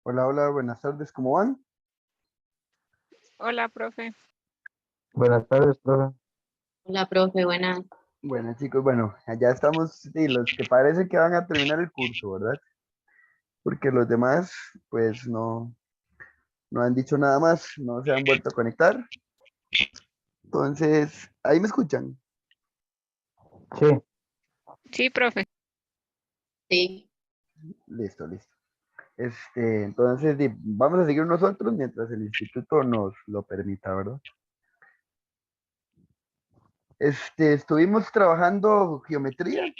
Hola, hola, buenas tardes, ¿cómo van? Hola, profe. Buenas tardes, profe. Hola, profe, buenas. Bueno, chicos, bueno, allá estamos, y los que parece que van a terminar el curso, ¿verdad? Porque los demás, pues no han dicho nada más, no se han vuelto a conectar. Entonces, ahí me escuchan. Sí, Sí, profe. Sí, Listo, listo. Entonces, vamos a seguir nosotros mientras el instituto nos lo permita, ¿verdad? Estuvimos trabajando geometría,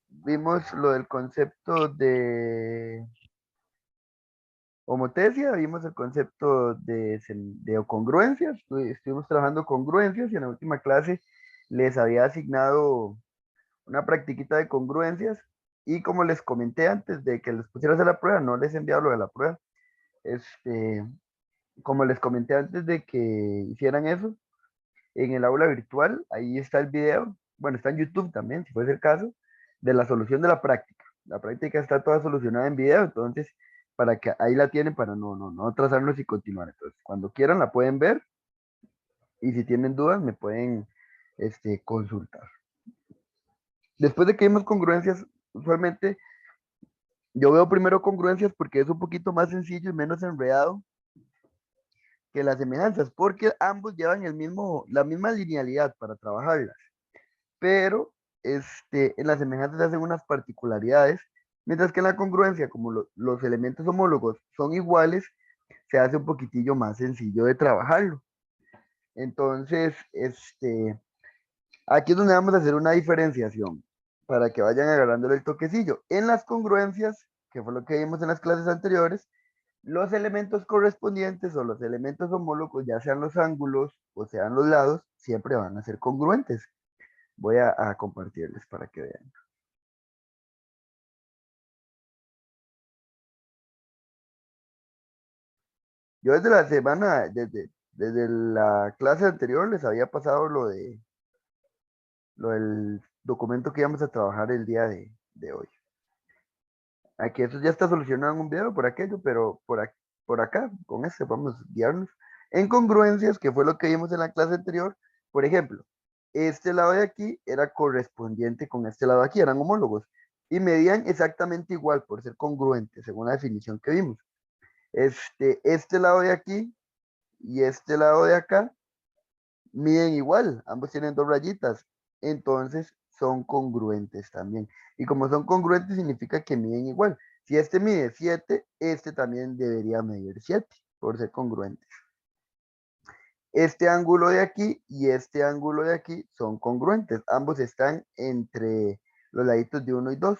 vimos lo del concepto de homotesia, vimos el concepto de congruencias, estuvimos trabajando congruencias y en la última clase les había asignado una practiquita de congruencias y como les comenté antes de que les pusiera a hacer la prueba, no les he enviado lo de la prueba, este, como les comenté antes de que hicieran eso, en el aula virtual, ahí está el video, bueno, está en YouTube también, si fuese el caso, de la solución de la práctica. La práctica está toda solucionada en video, entonces, para que ahí la tienen para no atrasarnos y continuar. Entonces, cuando quieran la pueden ver y si tienen dudas me pueden consultar. Después de que vimos congruencias, usualmente yo veo primero congruencias porque es un poquito más sencillo y menos enredado que las semejanzas, porque ambos llevan la misma linealidad para trabajarlas. Pero en las semejanzas se hacen unas particularidades, mientras que en la congruencia, como los elementos homólogos son iguales, se hace un poquitillo más sencillo de trabajarlo. Entonces, aquí es donde vamos a hacer una diferenciación para que vayan agarrándole el toquecillo. En las congruencias, que fue lo que vimos en las clases anteriores, los elementos correspondientes o los elementos homólogos, ya sean los ángulos o sean los lados, siempre van a ser congruentes. Voy a compartirles para que vean. Yo desde la semana, desde la clase anterior les había pasado lo del documento que íbamos a trabajar el día de hoy. Aquí eso ya está solucionado en un video por aquello, pero por acá, con este vamos a guiarnos. En congruencias, que fue lo que vimos en la clase anterior, por ejemplo, este lado de aquí era correspondiente con este lado de aquí, eran homólogos, y medían exactamente igual por ser congruentes, según la definición que vimos. Este lado de aquí y este lado de acá miden igual, ambos tienen dos rayitas, entonces son congruentes también. Y como son congruentes significa que miden igual. Si este mide 7, este también debería medir 7 por ser congruentes. Este ángulo de aquí y este ángulo de aquí son congruentes, ambos están entre los laditos de 1 y 2.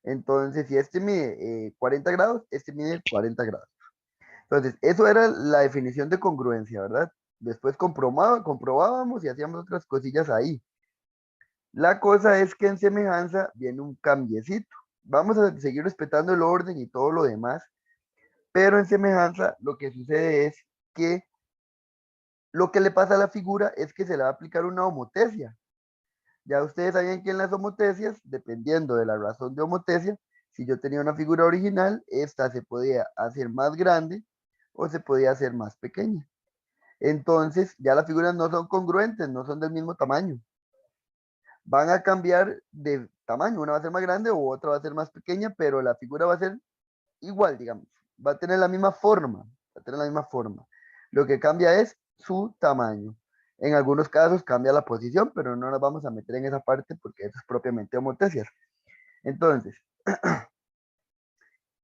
Entonces, si este mide 40 grados, este mide 40 grados. Entonces, eso era la definición de congruencia, ¿verdad? Después comprobábamos y hacíamos otras cosillas ahí. La cosa es que en semejanza viene un cambiecito. Vamos a seguir respetando el orden y todo lo demás, pero en semejanza lo que sucede es que lo que le pasa a la figura es que se le va a aplicar una homotesia. Ya ustedes sabían que en las homotesias, dependiendo de la razón de homotesia, si yo tenía una figura original, esta se podía hacer más grande o se podía hacer más pequeña. Entonces, ya las figuras no son congruentes, no son del mismo tamaño. Van a cambiar de tamaño, una va a ser más grande o otra va a ser más pequeña, pero la figura va a ser igual, digamos. Va a tener la misma forma, va a tener la misma forma. Lo que cambia es su tamaño. En algunos casos cambia la posición, pero no nos vamos a meter en esa parte porque eso es propiamente homotesias. Entonces,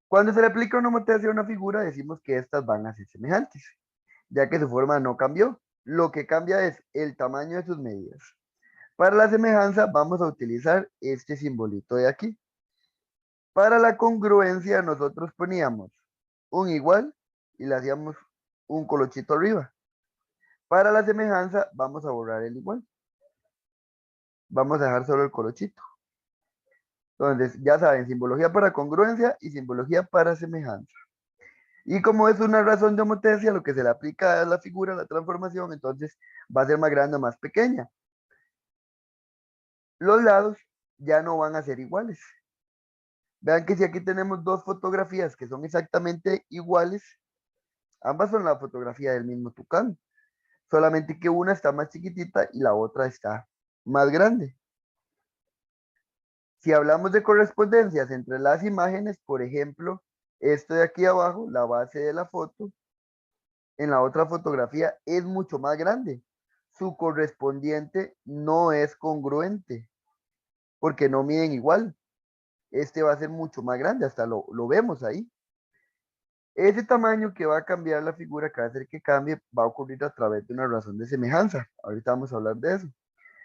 cuando se le aplica una homotesia a una figura, decimos que estas van a ser semejantes, ya que su forma no cambió. Lo que cambia es el tamaño de sus medidas. Para la semejanza vamos a utilizar este simbolito de aquí. Para la congruencia nosotros poníamos un igual y le hacíamos un colochito arriba. Para la semejanza vamos a borrar el igual. Vamos a dejar solo el colochito. Entonces, ya saben, simbología para congruencia y simbología para semejanza. Y como es una razón de homotesia, lo que se le aplica a la figura, la transformación, entonces va a ser más grande o más pequeña. Los lados ya no van a ser iguales. Vean que si aquí tenemos dos fotografías que son exactamente iguales, ambas son la fotografía del mismo tucán, solamente que una está más chiquitita y la otra está más grande. Si hablamos de correspondencias entre las imágenes, por ejemplo, esto de aquí abajo, la base de la foto, en la otra fotografía es mucho más grande. Su correspondiente no es congruente, porque no miden igual. Este va a ser mucho más grande, hasta lo vemos ahí. Ese tamaño que va a cambiar la figura, que va a hacer que cambie, va a ocurrir a través de una razón de semejanza. Ahorita vamos a hablar de eso.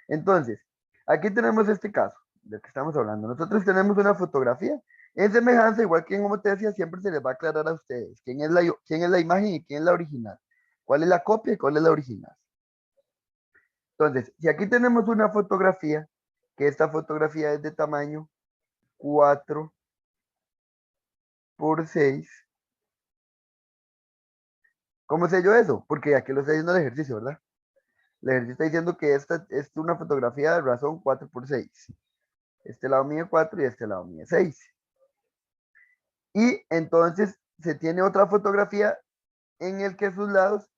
Entonces, aquí tenemos este caso del que estamos hablando. Nosotros tenemos una fotografía en semejanza, igual que en homotesia, siempre se les va a aclarar a ustedes quién es la imagen y quién es la original. ¿Cuál es la copia y cuál es la original? Entonces, si aquí tenemos una fotografía, que esta fotografía es de tamaño 4 por 6, ¿cómo sé yo eso? Porque aquí lo está diciendo el ejercicio, ¿verdad? El ejercicio está diciendo que esta es una fotografía de razón 4 por 6. Este lado mide 4 y este lado mide 6. Y entonces se tiene otra fotografía en el que sus lados,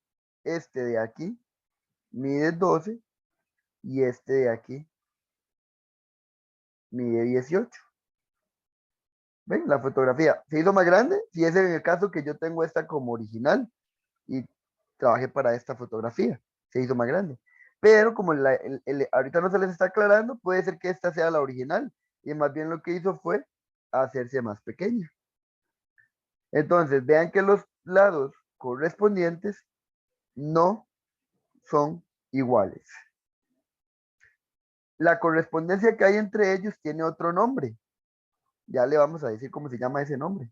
este de aquí, mide 12 y este de aquí mide 18. ¿Ven? La fotografía se hizo más grande, si es en el caso que yo tengo esta como original y trabajé para esta fotografía, se hizo más grande. Pero como ahorita no se les está aclarando, puede ser que esta sea la original y más bien lo que hizo fue hacerse más pequeña. Entonces, vean que los lados correspondientes no son iguales. La correspondencia que hay entre ellos tiene otro nombre. Ya le vamos a decir cómo se llama ese nombre.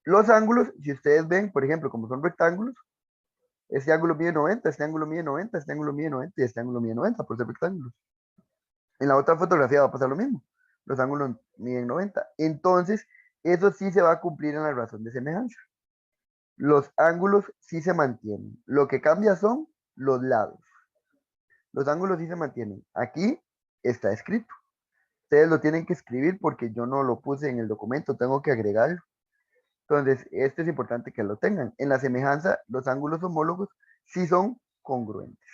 Los ángulos, si ustedes ven, por ejemplo, como son rectángulos, este ángulo mide 90, este ángulo mide 90, este ángulo mide 90 y este ángulo mide 90 por ser rectángulos. En la otra fotografía va a pasar lo mismo. Los ángulos miden 90. Entonces, eso sí se va a cumplir en la razón de semejanza. Los ángulos sí se mantienen. Lo que cambia son los lados. Los ángulos sí se mantienen. Aquí está escrito. Ustedes lo tienen que escribir porque yo no lo puse en el documento, tengo que agregarlo. Entonces, esto es importante que lo tengan. En la semejanza, los ángulos homólogos sí son congruentes.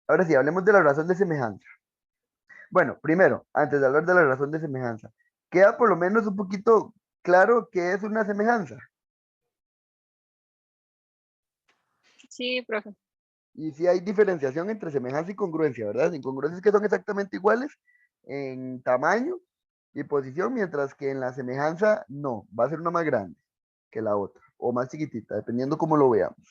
Ahora sí, hablemos de la razón de semejanza. Bueno, primero, antes de hablar de la razón de semejanza, queda por lo menos un poquito claro qué es una semejanza. Sí, profe. Y si hay diferenciación entre semejanza y congruencia, ¿verdad? Incongruencias que son exactamente iguales en tamaño y posición, mientras que en la semejanza no, va a ser una más grande que la otra, o más chiquitita, dependiendo cómo lo veamos.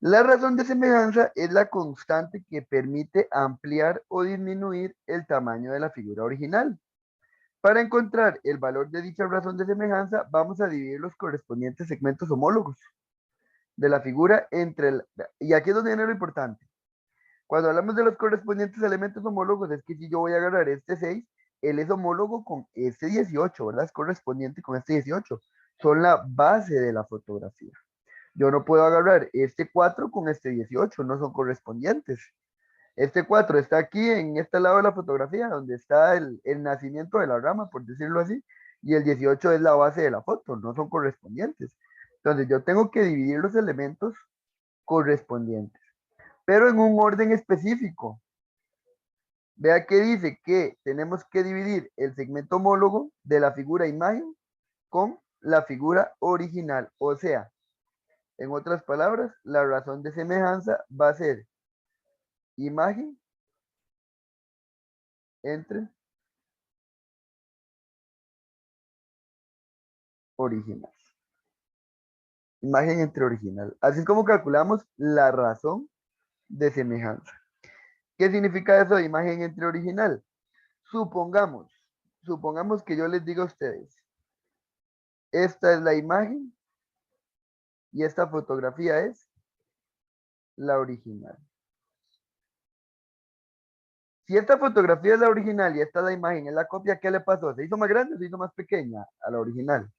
La razón de semejanza es la constante que permite ampliar o disminuir el tamaño de la figura original. Para encontrar el valor de dicha razón de semejanza, vamos a dividir los correspondientes segmentos homólogos de la figura y aquí es donde viene lo importante. Cuando hablamos de los correspondientes elementos homólogos, es que si yo voy a agarrar este 6, él es homólogo con este 18, ¿verdad? Es correspondiente con este 18. Son la base de la fotografía. Yo no puedo agarrar este 4 con este 18, no son correspondientes. Este 4 está aquí en este lado de la fotografía, donde está el nacimiento de la rama, por decirlo así, y el 18 es la base de la foto, no son correspondientes. Entonces yo tengo que dividir los elementos correspondientes, pero en un orden específico. Vea que dice que tenemos que dividir el segmento homólogo de la figura imagen con la figura original. O sea, en otras palabras, la razón de semejanza va a ser imagen entre original. Imagen entre original. Así es como calculamos la razón de semejanza. ¿Qué significa eso de imagen entre original? Supongamos, supongamos que yo les diga a ustedes, esta es la imagen y esta fotografía es la original. Si esta fotografía es la original y esta es la imagen, es la copia, ¿qué le pasó? ¿Se hizo más grande o se hizo más pequeña a la original?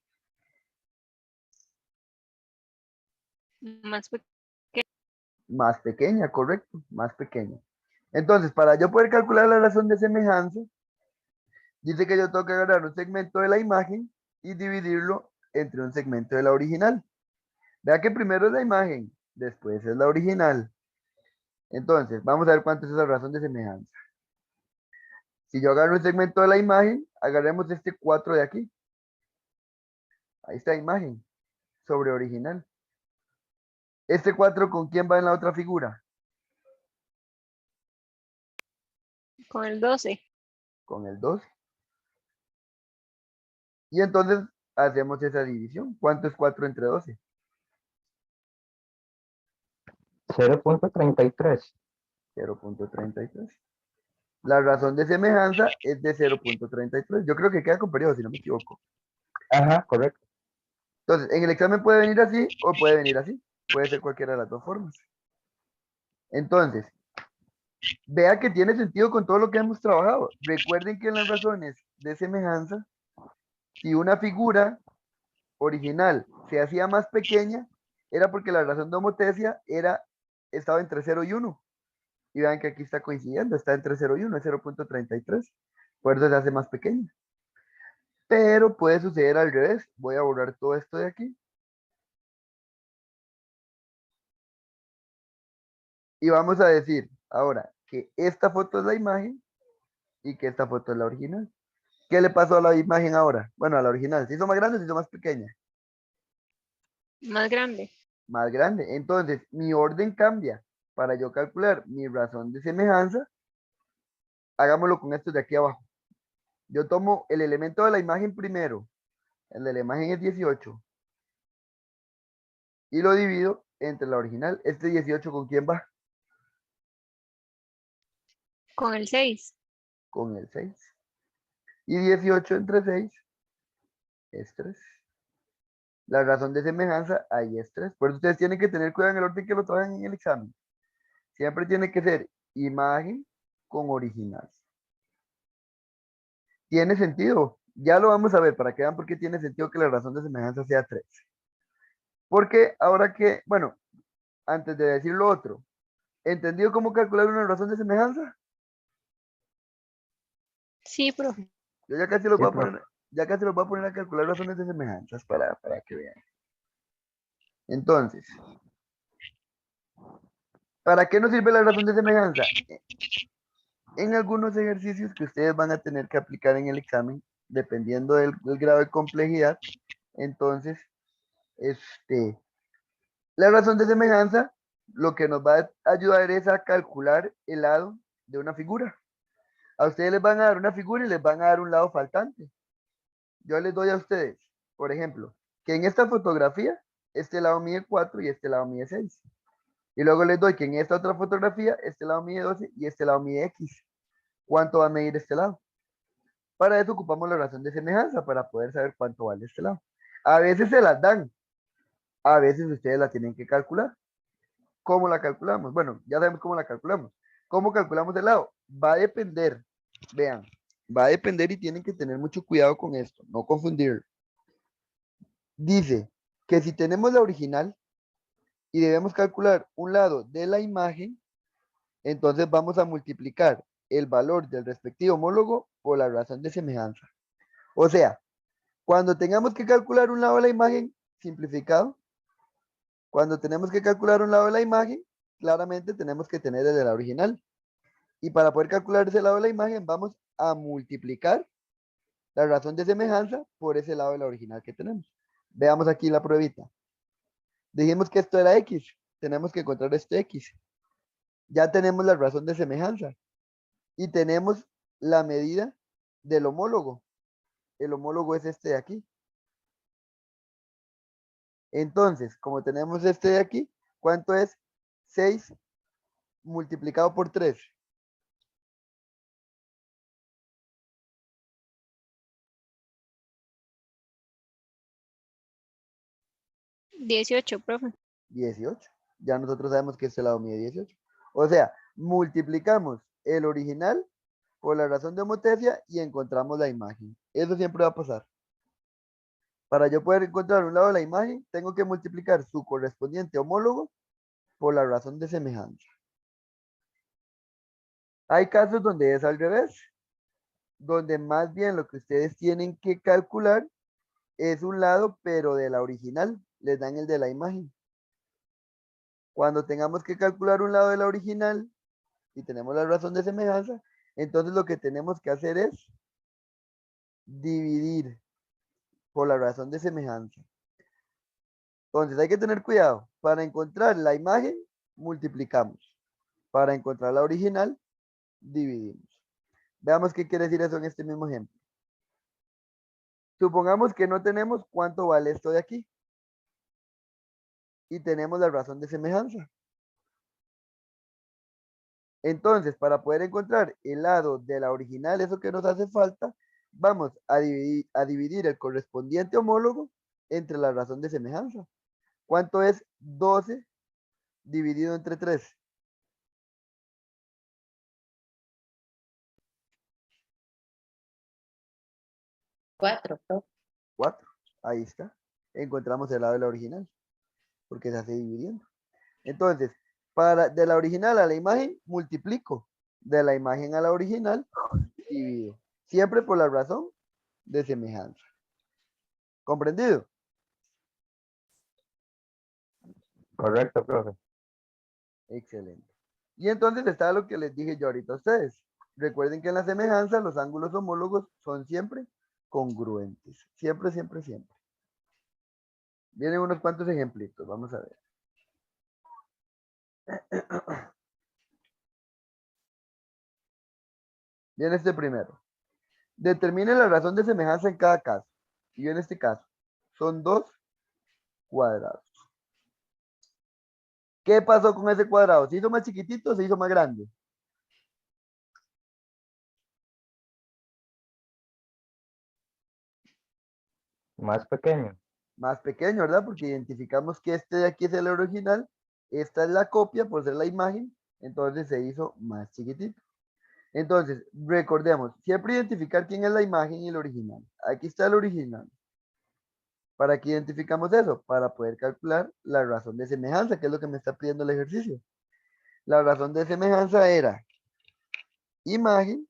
Más Más pequeña, correcto, más pequeña. Entonces, para yo poder calcular la razón de semejanza, dice que yo tengo que agarrar un segmento de la imagen y dividirlo entre un segmento de la original. Vea que primero es la imagen, después es la original. Entonces, vamos a ver cuánto es esa razón de semejanza. Si yo agarro un segmento de la imagen, agarremos este 4 de aquí. Ahí está imagen, sobre original. Este 4, ¿con quién va en la otra figura? Con el 12. Con el 2. Y entonces hacemos esa división. ¿Cuánto es 4 entre 12? 0.33. 0.33. La razón de semejanza es de 0.33. Yo creo que queda con periodo, si no me equivoco. Ajá, correcto. Entonces, en el examen puede venir así o puede venir así. Puede ser cualquiera de las dos formas. Entonces, vea que tiene sentido con todo lo que hemos trabajado. Recuerden que en las razones de semejanza, si una figura original se hacía más pequeña, era porque la razón de homotesia estaba entre 0 y 1. Y vean que aquí está coincidiendo, está entre 0 y 1, es 0.33. Por eso se hace más pequeña. Pero puede suceder al revés. Voy a borrar todo esto de aquí. Y vamos a decir ahora que esta foto es la imagen y que esta foto es la original. ¿Qué le pasó a la imagen ahora? Bueno, a la original. ¿Se hizo más grande o se hizo más pequeña? Más grande. Más grande. Entonces, mi orden cambia. Para yo calcular mi razón de semejanza, hagámoslo con esto de aquí abajo. Yo tomo el elemento de la imagen primero. El de la imagen es 18. Y lo divido entre la original. Este 18, ¿con quién va? Con el 6. Con el 6. Y 18 entre 6 es 3. La razón de semejanza ahí es 3. Por eso ustedes tienen que tener cuidado en el orden que lo trabajan en el examen. Siempre tiene que ser imagen con original. ¿Tiene sentido? Ya lo vamos a ver para que vean por qué tiene sentido que la razón de semejanza sea 3. Porque ahora que, bueno, antes de decir lo otro, ¿entendido cómo calcular una razón de semejanza? Sí, profe. Yo ya casi los Sí, voy a profe. poner, ya casi los voy a poner a calcular razones de semejanzas para que vean. Entonces, ¿para qué nos sirve la razón de semejanza? En algunos ejercicios que ustedes van a tener que aplicar en el examen, dependiendo del grado de complejidad, entonces, la razón de semejanza lo que nos va a ayudar es a calcular el lado de una figura. A ustedes les van a dar una figura y les van a dar un lado faltante. Yo les doy a ustedes, por ejemplo, que en esta fotografía, este lado mide 4 y este lado mide 6. Y luego les doy que en esta otra fotografía, este lado mide 12 y este lado mide X. ¿Cuánto va a medir este lado? Para eso ocupamos la razón de semejanza, para poder saber cuánto vale este lado. A veces se las dan, a veces ustedes la tienen que calcular. ¿Cómo la calculamos? Bueno, ya sabemos cómo la calculamos. ¿Cómo calculamos el lado? Va a depender, vean, va a depender y tienen que tener mucho cuidado con esto, no confundir. Dice que si tenemos la original y debemos calcular un lado de la imagen, entonces vamos a multiplicar el valor del respectivo homólogo por la razón de semejanza. O sea, cuando tengamos que calcular un lado de la imagen, simplificado, cuando tenemos que calcular un lado de la imagen, claramente tenemos que tener el de la original. Y para poder calcular ese lado de la imagen, vamos a multiplicar la razón de semejanza por ese lado de la original que tenemos. Veamos aquí la pruebita. Dijimos que esto era X. Tenemos que encontrar este X. Ya tenemos la razón de semejanza. Y tenemos la medida del homólogo. El homólogo es este de aquí. Entonces, como tenemos este de aquí, ¿cuánto es 6 multiplicado por 3? 18, profe. 18. Ya nosotros sabemos que este lado mide 18. O sea, multiplicamos el original por la razón de homotesia y encontramos la imagen. Eso siempre va a pasar. Para yo poder encontrar un lado de la imagen, tengo que multiplicar su correspondiente homólogo por la razón de semejanza. Hay casos donde es al revés, donde más bien lo que ustedes tienen que calcular es un lado, pero de la original, les dan el de la imagen. Cuando tengamos que calcular un lado de la original y tenemos la razón de semejanza, entonces lo que tenemos que hacer es dividir por la razón de semejanza. Entonces hay que tener cuidado. Para encontrar la imagen, multiplicamos. Para encontrar la original, dividimos. Veamos qué quiere decir eso en este mismo ejemplo. Supongamos que no tenemos cuánto vale esto de aquí. Y tenemos la razón de semejanza. Entonces, para poder encontrar el lado de la original, eso que nos hace falta, vamos a dividir el correspondiente homólogo entre la razón de semejanza. ¿Cuánto es 12 dividido entre 3? 4, profe. 4. Ahí está. Encontramos el lado de la original, porque se hace dividiendo. Entonces, de la original a la imagen, multiplico. De la imagen a la original, divido. Siempre por la razón de semejanza. ¿Comprendido? Correcto, profe. Excelente. Y entonces está lo que les dije yo ahorita a ustedes. Recuerden que en la semejanza los ángulos homólogos son siempre congruentes. Siempre, siempre, siempre. Vienen unos cuantos ejemplitos. Vamos a ver. Viene este primero. Determine la razón de semejanza en cada caso. Y en este caso, son 2 cuadrados. ¿Qué pasó con ese cuadrado? ¿Se hizo más chiquitito o se hizo más grande? Más pequeño. Más pequeño, ¿verdad? Porque identificamos que este de aquí es el original, esta es la copia por ser la imagen, entonces se hizo más chiquitito. Entonces, recordemos, siempre identificar quién es la imagen y el original. Aquí está el original. ¿Para qué identificamos eso? Para poder calcular la razón de semejanza, que es lo que me está pidiendo el ejercicio. La razón de semejanza era imagen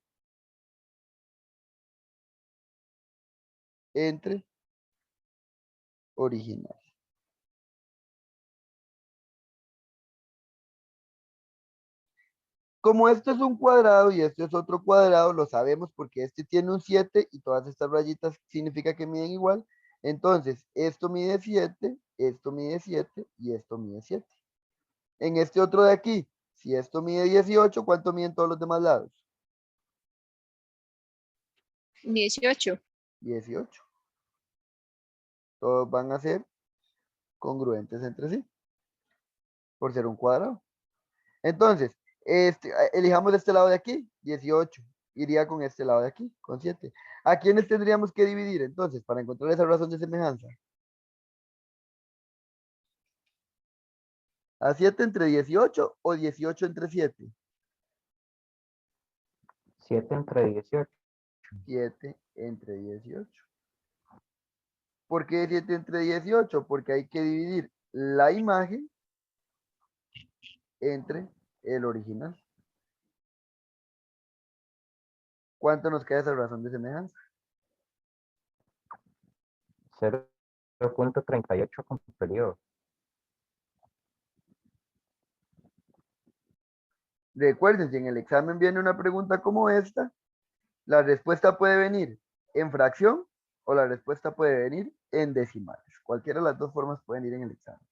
entre original. Como esto es un cuadrado y esto es otro cuadrado, lo sabemos porque este tiene un 7 y todas estas rayitas significa que miden igual. Entonces, esto mide 7, esto mide 7 y esto mide 7. En este otro de aquí, si esto mide 18, ¿cuánto miden todos los demás lados? 18. 18. Todos van a ser congruentes entre sí, por ser un cuadrado. Entonces, elijamos este lado de aquí, 18. Iría con este lado de aquí, con 7. ¿A quiénes tendríamos que dividir entonces para encontrar esa razón de semejanza? ¿A 7 entre 18 o 18 entre 7? 7 entre 18. 7 entre 18. ¿Por qué 7 entre 18? Porque hay que dividir la imagen entre el original. ¿Cuánto nos queda esa razón de semejanza? 0.38 con periodo. Recuerden, si en el examen viene una pregunta como esta, la respuesta puede venir en fracción o la respuesta puede venir en decimales. Cualquiera de las dos formas pueden ir en el examen.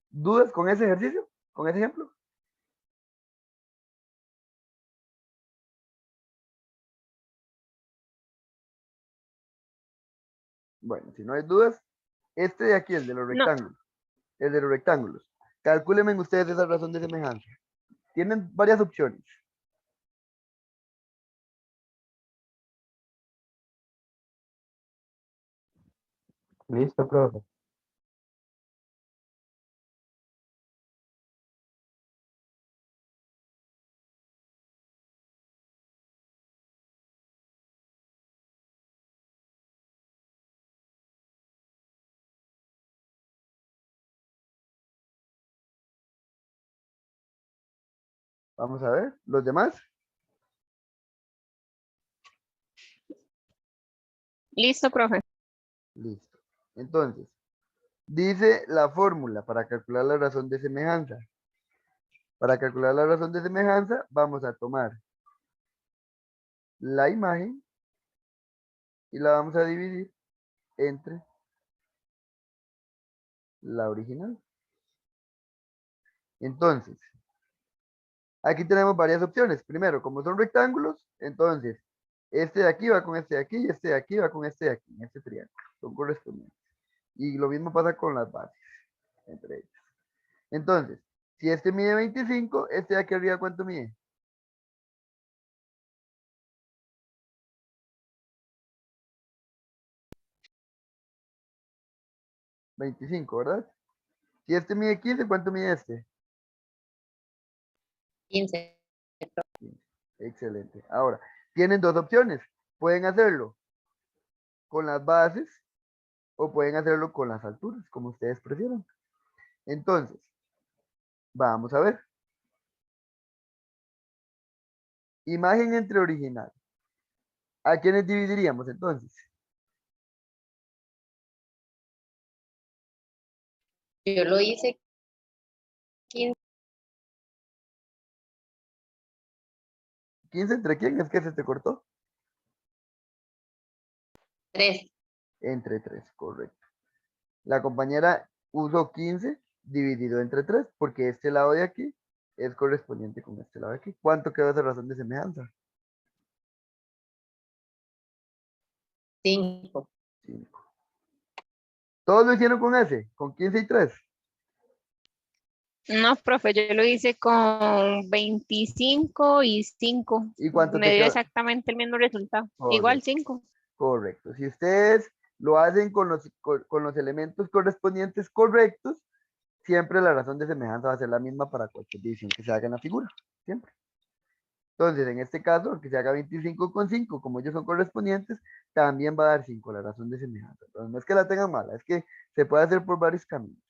¿Dudas con ese ejercicio? ¿Con ese ejemplo? Bueno, si no hay dudas, este de aquí, el de los No. rectángulos. El de los rectángulos. Calcúlenme ustedes esa razón de semejanza. Tienen varias opciones. Listo, profe. Vamos a ver, los demás. Listo, profe. Listo. Entonces, dice la fórmula para calcular la razón de semejanza. Para calcular la razón de semejanza, vamos a tomar la imagen y la vamos a dividir entre la original. Entonces, aquí tenemos varias opciones. Primero, como son rectángulos, entonces, este de aquí va con este de aquí y este de aquí va con este de aquí, en este triángulo. Son correspondientes. Y lo mismo pasa con las bases, entre ellas. Entonces, si este mide 25, este de aquí arriba, ¿cuánto mide? 25, ¿verdad? Si este mide 15, ¿cuánto mide este? 15. Excelente. Ahora, tienen dos opciones. Pueden hacerlo con las bases o pueden hacerlo con las alturas, como ustedes prefieran. Entonces, vamos a ver. Imagen entre original. ¿A quiénes dividiríamos entonces? Yo lo hice 15. 15 entre quién es que se te cortó. 3. Entre 3, correcto. La compañera usó 15 dividido entre 3 porque este lado de aquí es correspondiente con este lado de aquí. ¿Cuánto quedó esa razón de semejanza? 5. 5. ¿Todos lo hicieron con ese? ¿Con 15 y 3? No, profe, yo lo hice con 25 y 5. ¿Y cuánto Me te dio quedó? exactamente el mismo resultado. Igual Correcto. 5. Correcto. Si ustedes lo hacen con los elementos correspondientes correctos, siempre la razón de semejanza va a ser la misma para cualquier división que se haga en la figura. Siempre. Entonces, en este caso, que se haga 25 con 5, como ellos son correspondientes, también va a dar 5 la razón de semejanza. Entonces, no es que la tengan mala, es que se puede hacer por varios caminos.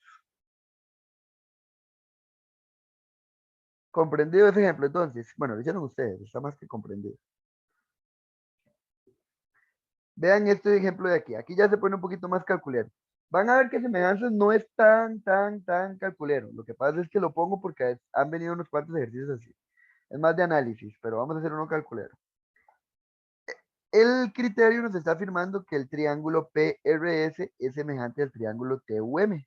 ¿Comprendido ese ejemplo? Entonces, bueno, lo hicieron ustedes, está más que comprendido. Vean este ejemplo de aquí. Aquí ya se pone un poquito más calculero. Van a ver que semejanzas no es tan calculero. Lo que pasa es que lo pongo porque han venido unos cuantos ejercicios así. Es más de análisis, pero vamos a hacer uno calculero. El criterio nos está afirmando que el triángulo PRS es semejante al triángulo TUM.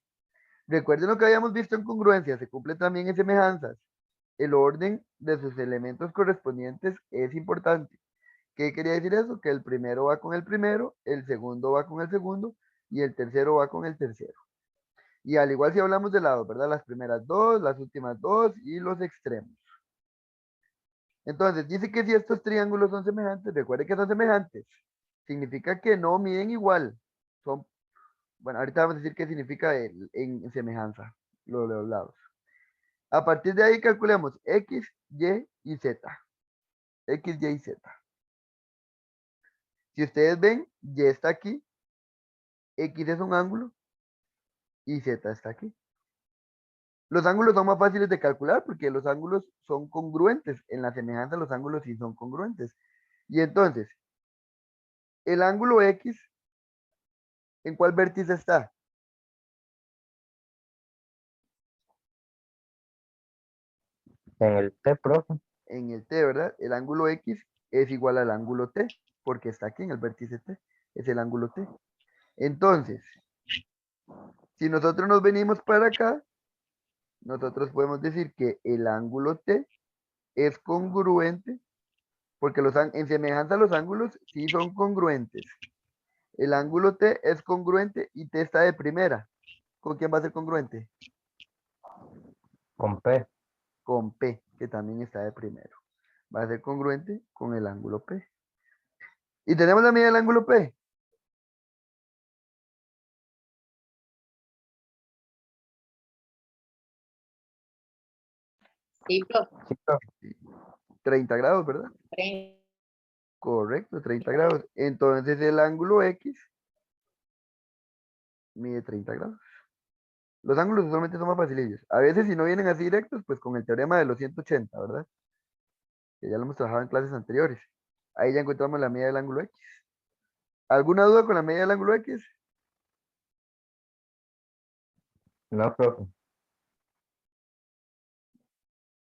Recuerden lo que habíamos visto en congruencia, se cumple también en semejanzas. El orden de sus elementos correspondientes es importante. ¿Qué quería decir eso? Que el primero va con el primero, el segundo va con el segundo y el tercero va con el tercero. Y al igual si hablamos de lados, ¿verdad? Las primeras dos, las últimas dos y los extremos. Entonces, dice que si estos triángulos son semejantes, recuerde que son semejantes. Significa que no miden igual. Son, bueno, ahorita vamos a decir qué significa en semejanza, lo de los lados. A partir de ahí calculemos X, Y y Z. X, Y y Z. Si ustedes ven, Y está aquí, X es un ángulo y Z está aquí. Los ángulos son más fáciles de calcular porque los ángulos son congruentes. En la semejanza los ángulos sí son congruentes. Y entonces, el ángulo X, ¿en cuál vértice está? En el T, profe. En el T, ¿verdad? El ángulo X es igual al ángulo T porque está aquí en el vértice T. Es el ángulo T. Entonces, si nosotros nos venimos para acá, nosotros podemos decir que el ángulo T es congruente porque en semejanza los ángulos sí son congruentes. El ángulo T es congruente y T está de primera. ¿Con quién va a ser congruente? Con P. Con P, que también está de primero. Va a ser congruente con el ángulo P. Y tenemos la medida del ángulo P. Sí, profe. Sí, profe. 30 grados, ¿verdad? 30. Correcto, 30 grados. Entonces el ángulo X mide 30 grados. Los ángulos usualmente son más facilillos. A veces si no vienen así directos, pues con el teorema de los 180, ¿verdad? Que ya lo hemos trabajado en clases anteriores. Ahí ya encontramos la medida del ángulo X. ¿Alguna duda con la medida del ángulo X? No, profe.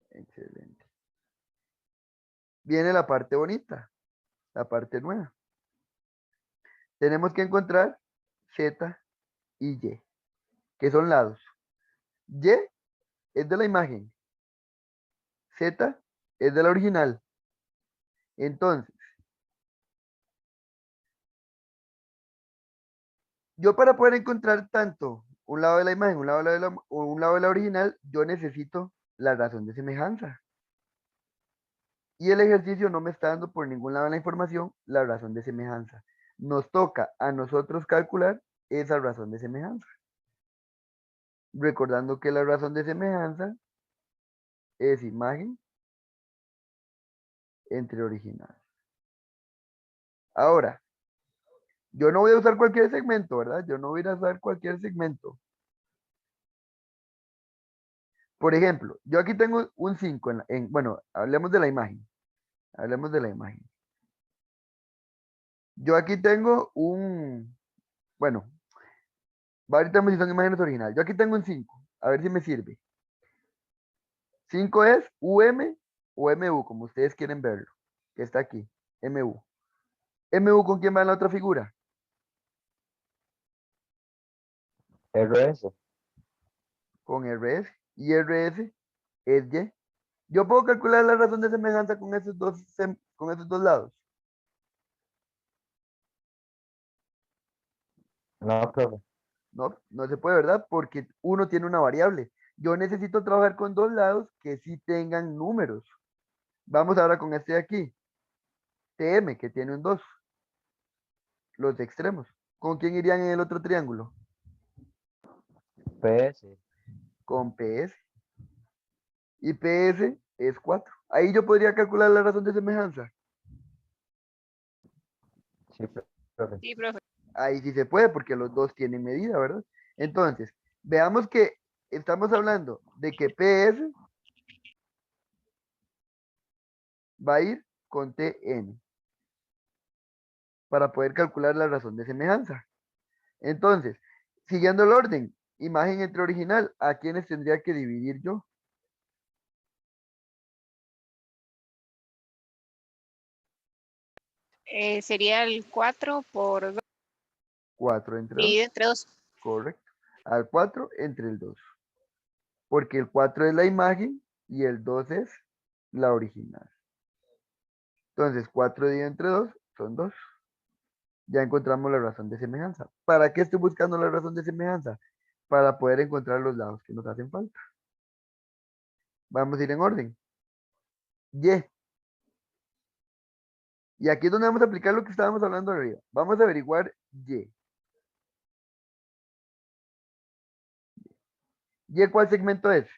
Excelente. Viene la parte bonita, la parte nueva. Tenemos que encontrar Z y Y, que son lados. Y es de la imagen, Z es de la original. Entonces, yo para poder encontrar tanto un lado de la imagen, un lado de la original, yo necesito la razón de semejanza. Y el ejercicio no me está dando por ningún lado de la información la razón de semejanza. Nos toca a nosotros calcular esa razón de semejanza. Recordando que la razón de semejanza es imagen entre original. Ahora, yo no voy a usar cualquier segmento, ¿verdad? Yo no voy a ir a usar cualquier segmento. Por ejemplo, yo aquí tengo un 5 bueno, hablemos de la imagen. Hablemos de la imagen. Yo aquí tengo bueno, ahorita me son imágenes originales. Yo aquí tengo un 5. A ver si me sirve. 5 es UM o MU, como ustedes quieren verlo. Que está aquí. MU. MU, ¿con quién va en la otra figura? RS. Con RS. Y RS es Y. Yo puedo calcular la razón de semejanza con con esos dos lados. No, profe. No, no se puede, ¿verdad? Porque uno tiene una variable. Yo necesito trabajar con dos lados que sí tengan números. Vamos ahora con este de aquí. TM, que tiene un 2. Los extremos. ¿Con quién irían en el otro triángulo? PS. Con PS. Y PS es 4. Ahí yo podría calcular la razón de semejanza. Sí, profe. Sí, profe. Ahí sí se puede porque los dos tienen medida, ¿verdad? Entonces, veamos que estamos hablando de que PS va a ir con TN para poder calcular la razón de semejanza. Entonces, siguiendo el orden, imagen entre original, ¿a quiénes tendría que dividir yo? Sería el 4 por 2, 4 entre 2, dividido entre 2. correcto. Al 4 entre el 2. Porque el 4 es la imagen y el 2 es la original. Entonces, 4 dividido entre 2 son 2. Ya encontramos la razón de semejanza. ¿Para qué estoy buscando la razón de semejanza? Para poder encontrar los lados que nos hacen falta. Vamos a ir en orden. Y. Y aquí es donde vamos a aplicar lo que estábamos hablando arriba. Vamos a averiguar Y. ¿Y cuál segmento es?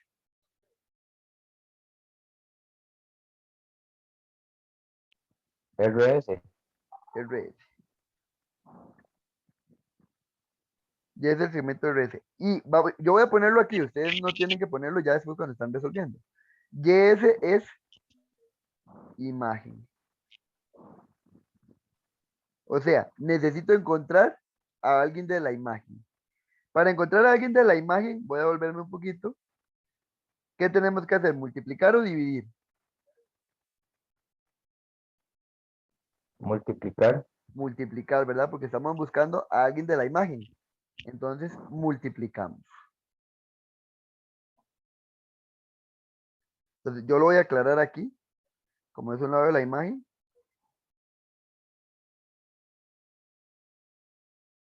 RS. RS. Y es el segmento RS. Y yo voy a ponerlo aquí. Ustedes no tienen que ponerlo ya después cuando están resolviendo. YS es imagen. O sea, necesito encontrar a alguien de la imagen. Para encontrar a alguien de la imagen, voy a volverme un poquito. ¿Qué tenemos que hacer? ¿Multiplicar o dividir? Multiplicar. Multiplicar, ¿verdad? Porque estamos buscando a alguien de la imagen. Entonces, multiplicamos. Entonces, yo lo voy a aclarar aquí. Como es un lado de la imagen.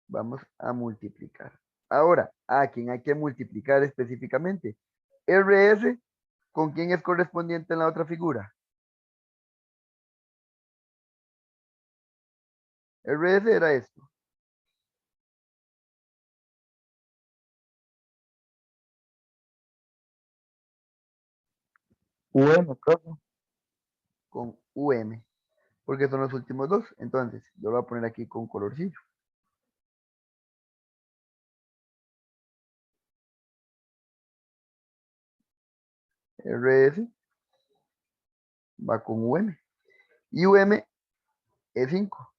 Vamos a multiplicar. Ahora, ¿a quién hay que multiplicar específicamente? RS, ¿con quién es correspondiente en la otra figura? RS era esto. UM, profe. Con UM. Porque son los últimos dos. Entonces, yo lo voy a poner aquí con colorcillo. RS va con UM. Y UM es 5.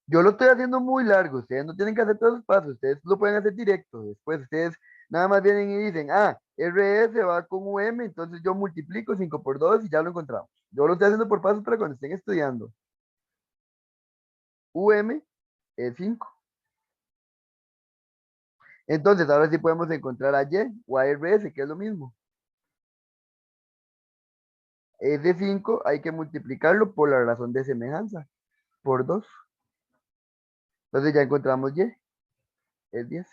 Yo lo estoy haciendo muy largo, ustedes no tienen que hacer todos los pasos, ustedes lo pueden hacer directo. Después ustedes nada más vienen y dicen, ah, RS va con UM, entonces yo multiplico 5 por 2 y ya lo encontramos. Yo lo estoy haciendo por pasos para cuando estén estudiando. UM es 5. Entonces ahora sí podemos encontrar a Y o a RS, que es lo mismo. Ese 5 hay que multiplicarlo por la razón de semejanza, por 2. Entonces ya encontramos Y, es 10.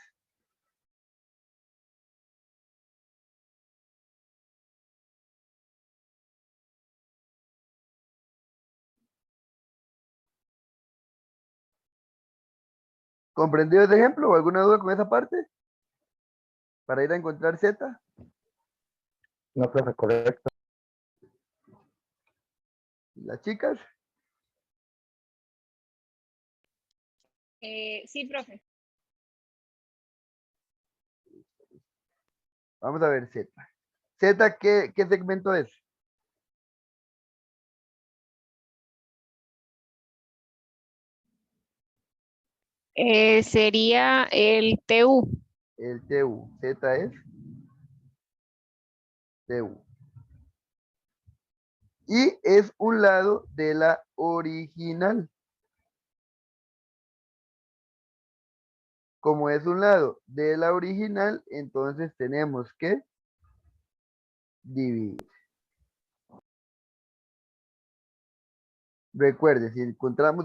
¿Comprendido ese ejemplo o alguna duda con esa parte? Para ir a encontrar Z. No, profe, correcto. Las chicas, Sí, profe. vamos a ver Z. Z, ¿qué segmento es? Sería el TU. El TU. Z es TU. Y es un lado de la original. Como es un lado de la original, entonces tenemos que dividir. Recuerde, si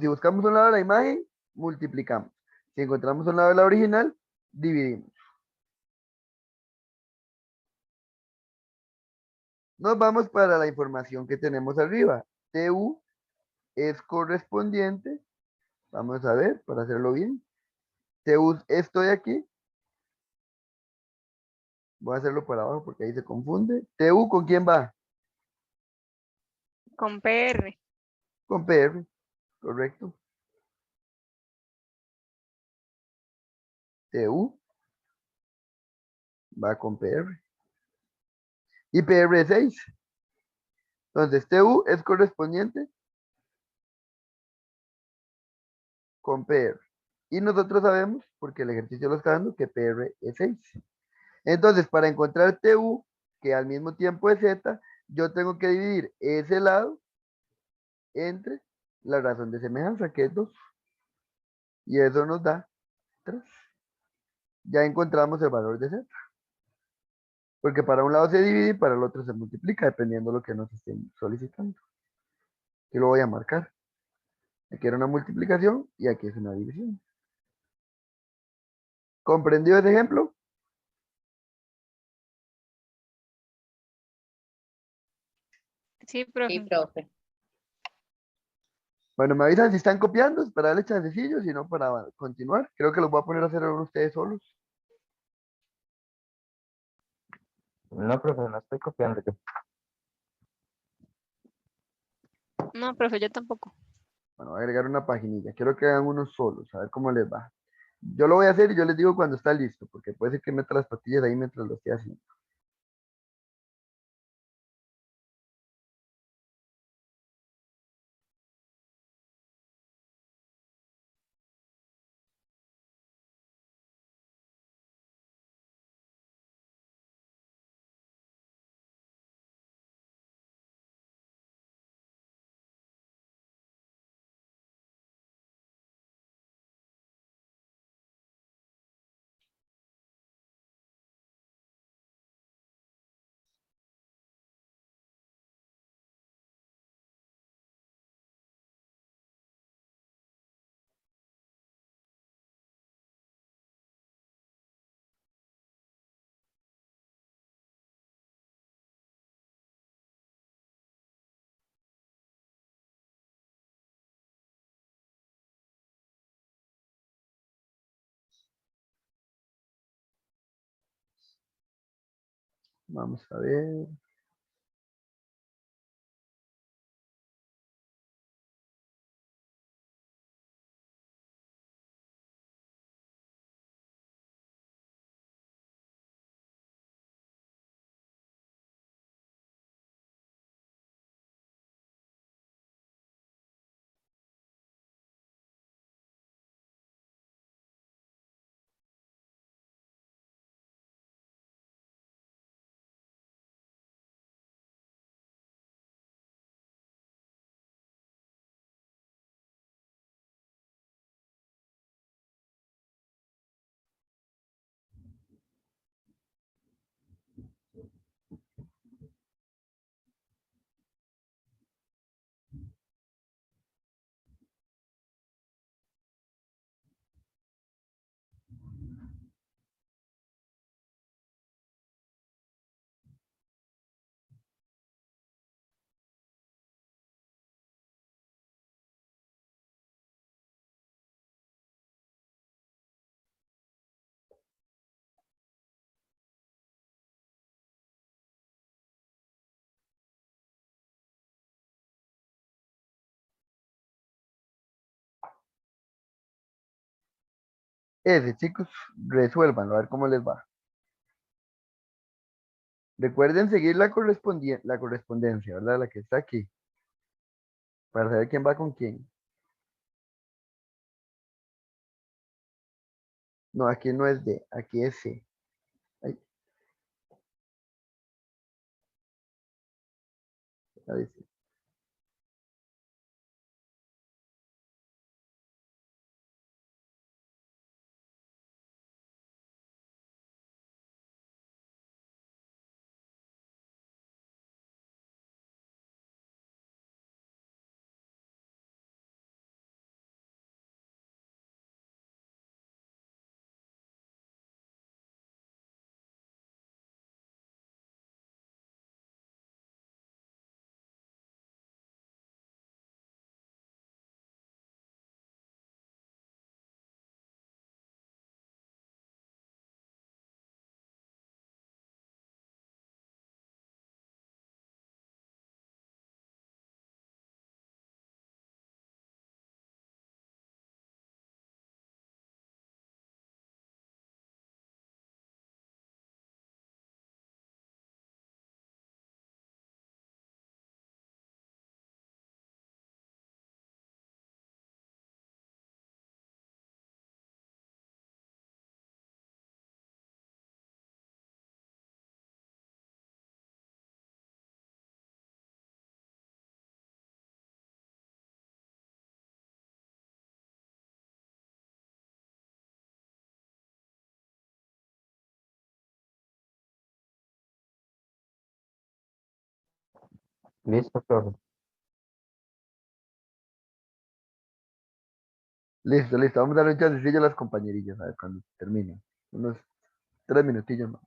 buscamos un lado de la imagen, multiplicamos. Si encontramos un lado de la original, dividimos. Nos vamos para la información que tenemos arriba. TU es correspondiente. Vamos a ver, para hacerlo bien. TU, esto de aquí. Voy a hacerlo para abajo porque ahí se confunde. TU, ¿con quién va? Con PR. Con PR, correcto. TU va con PR. Y PR es 6. Entonces, TU es correspondiente con PR. Y nosotros sabemos, porque el ejercicio lo está dando, que PR es 6. Entonces, para encontrar TU, que al mismo tiempo es Z, yo tengo que dividir ese lado entre la razón de semejanza, que es 2. Y eso nos da 3. Ya encontramos el valor de Z. Porque para un lado se divide y para el otro se multiplica, dependiendo de lo que nos estén solicitando. Aquí lo voy a marcar. Aquí era una multiplicación y aquí es una división. ¿Comprendido ese ejemplo? Sí, Sí, profe. profe. Bueno, me avisan si están copiando para darle chancecillo, si no para continuar. Creo que los voy a poner a hacer ustedes solos. No, profe, no estoy copiando yo. No, profe, yo tampoco. Bueno, voy a agregar una paginilla. Quiero que hagan unos solos, a ver cómo les va. Yo lo voy a hacer y yo les digo cuando está listo, porque puede ser que meta las pastillas ahí mientras lo esté haciendo. Vamos a ver. Ese, chicos, resuélvanlo, a ver cómo les va. Recuerden seguir la correspondencia, ¿verdad? La que está aquí, para saber quién va con quién. No, aquí no es D, aquí es C. Ahí, ahí sí. Listo, profe. Listo, listo. Vamos a darle un chancecillo a las compañerillas, a ver cuando terminen. Unos 3 minutillos más.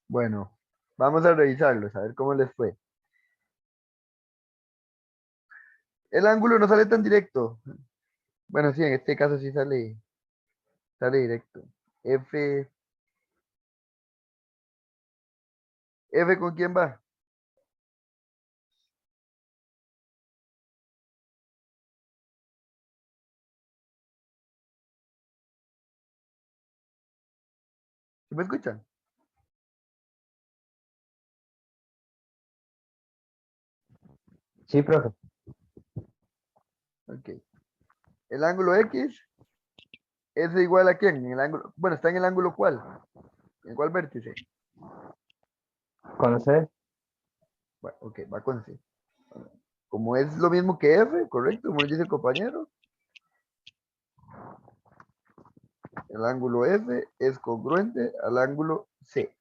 Bueno, vamos a revisarlos, a ver cómo les fue. El ángulo no sale tan directo. Bueno, sí, en este caso sí sale directo. F, F ¿con quién va? ¿Sí me escuchan? Sí, profe. Ok. El ángulo X es igual a quién? En el ángulo, bueno, está en el ángulo ¿cuál? ¿En cuál vértice? Con C. Bueno, ok, va con C. Como es lo mismo que F, correcto, como dice el compañero, el ángulo F es congruente al ángulo C.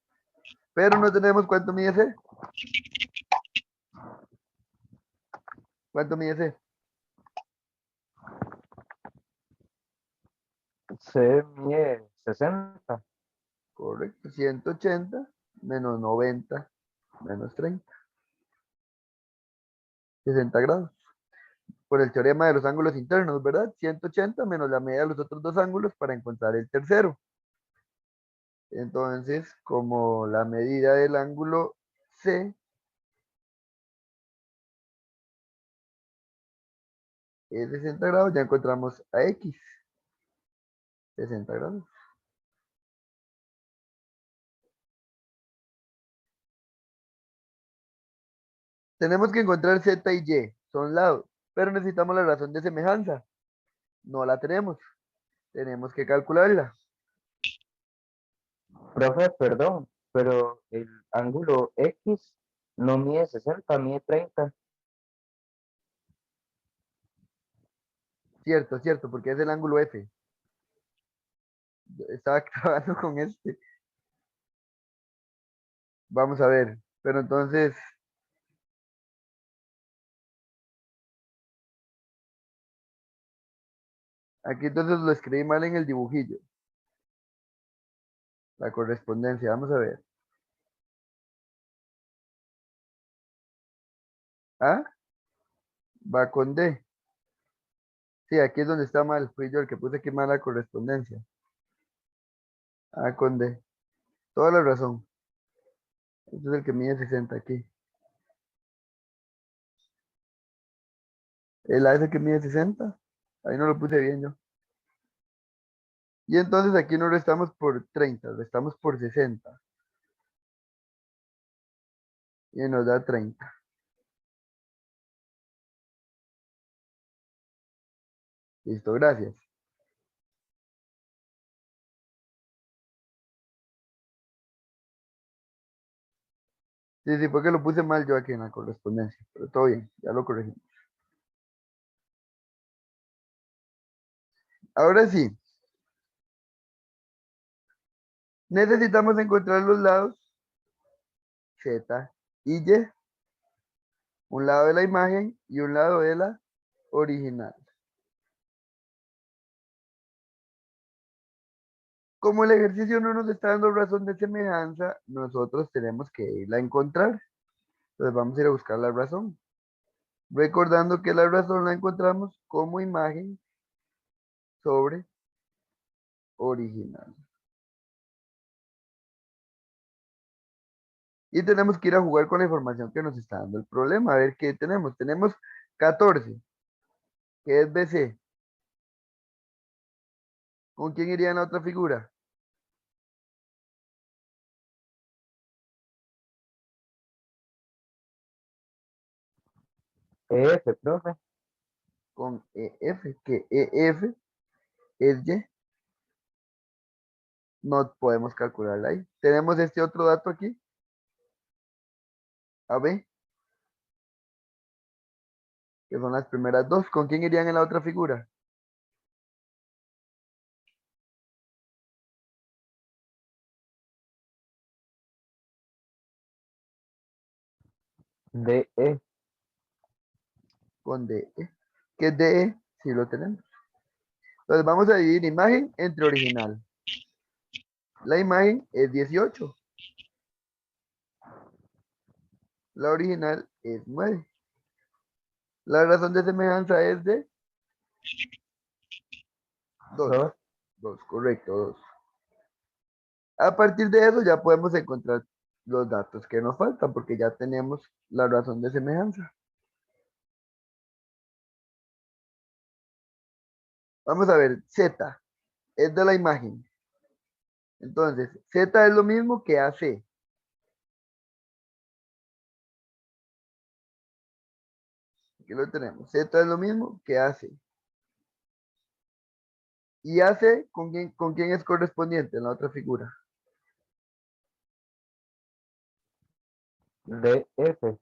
Pero no tenemos cuánto mide C. ¿Cuánto mide C? C mide 60. Correcto, 180 menos 90 menos 30, 60 grados. Por el teorema de los ángulos internos, ¿verdad? 180 menos la medida de los otros dos ángulos para encontrar el tercero. Entonces, como la medida del ángulo C es 60 grados, ya encontramos a X, 60 grados. Tenemos que encontrar Z y Y, son lados, pero necesitamos la razón de semejanza. No la tenemos que calcularla. Profe, perdón, pero el ángulo X no mide 60, mide 30. Cierto, cierto, porque es el ángulo F. Yo estaba trabajando con este. Vamos a ver, pero entonces, aquí entonces lo escribí mal en el dibujillo. La correspondencia, vamos a ver. ¿Ah? Va con D. Sí, aquí es donde está mal. Fui yo el que puse aquí mal la correspondencia. A con D. Toda la razón. Este es el que mide 60 aquí. El A es el que mide 60. Ahí no lo puse bien yo. Y entonces aquí no restamos por 30, restamos por 60. Y nos da 30. Listo, gracias. Sí, sí, porque lo puse mal yo aquí en la correspondencia. Pero todo bien, ya lo corregí. Ahora sí, necesitamos encontrar los lados Z y Y. Un lado de la imagen y un lado de la original. Como el ejercicio no nos está dando razón de semejanza, nosotros tenemos que irla a encontrar. Entonces vamos a ir a buscar la razón. Recordando que la razón la encontramos como imagen sobre original. Y tenemos que ir a jugar con la información que nos está dando el problema. A ver qué tenemos. Tenemos 14, que es BC. ¿Con quién iría en la otra figura? EF, profe. Con EF, que EF es Y. No podemos calcularla ahí. Tenemos este otro dato aquí. AB, que son las primeras dos. ¿Con quién irían en la otra figura? DE. Con DE. ¿Qué es DE? Sí lo tenemos. Entonces vamos a dividir imagen entre original. La imagen es 18. La original es 9. La razón de semejanza es de 2. Dos. 2, correcto, 2. A partir de eso ya podemos encontrar los datos que nos faltan porque ya tenemos la razón de semejanza. Vamos a ver, Z es de la imagen. Entonces, Z es lo mismo que AC. Aquí lo tenemos. Z es lo mismo que AC. ¿Y AC con quién es correspondiente en la otra figura? DF.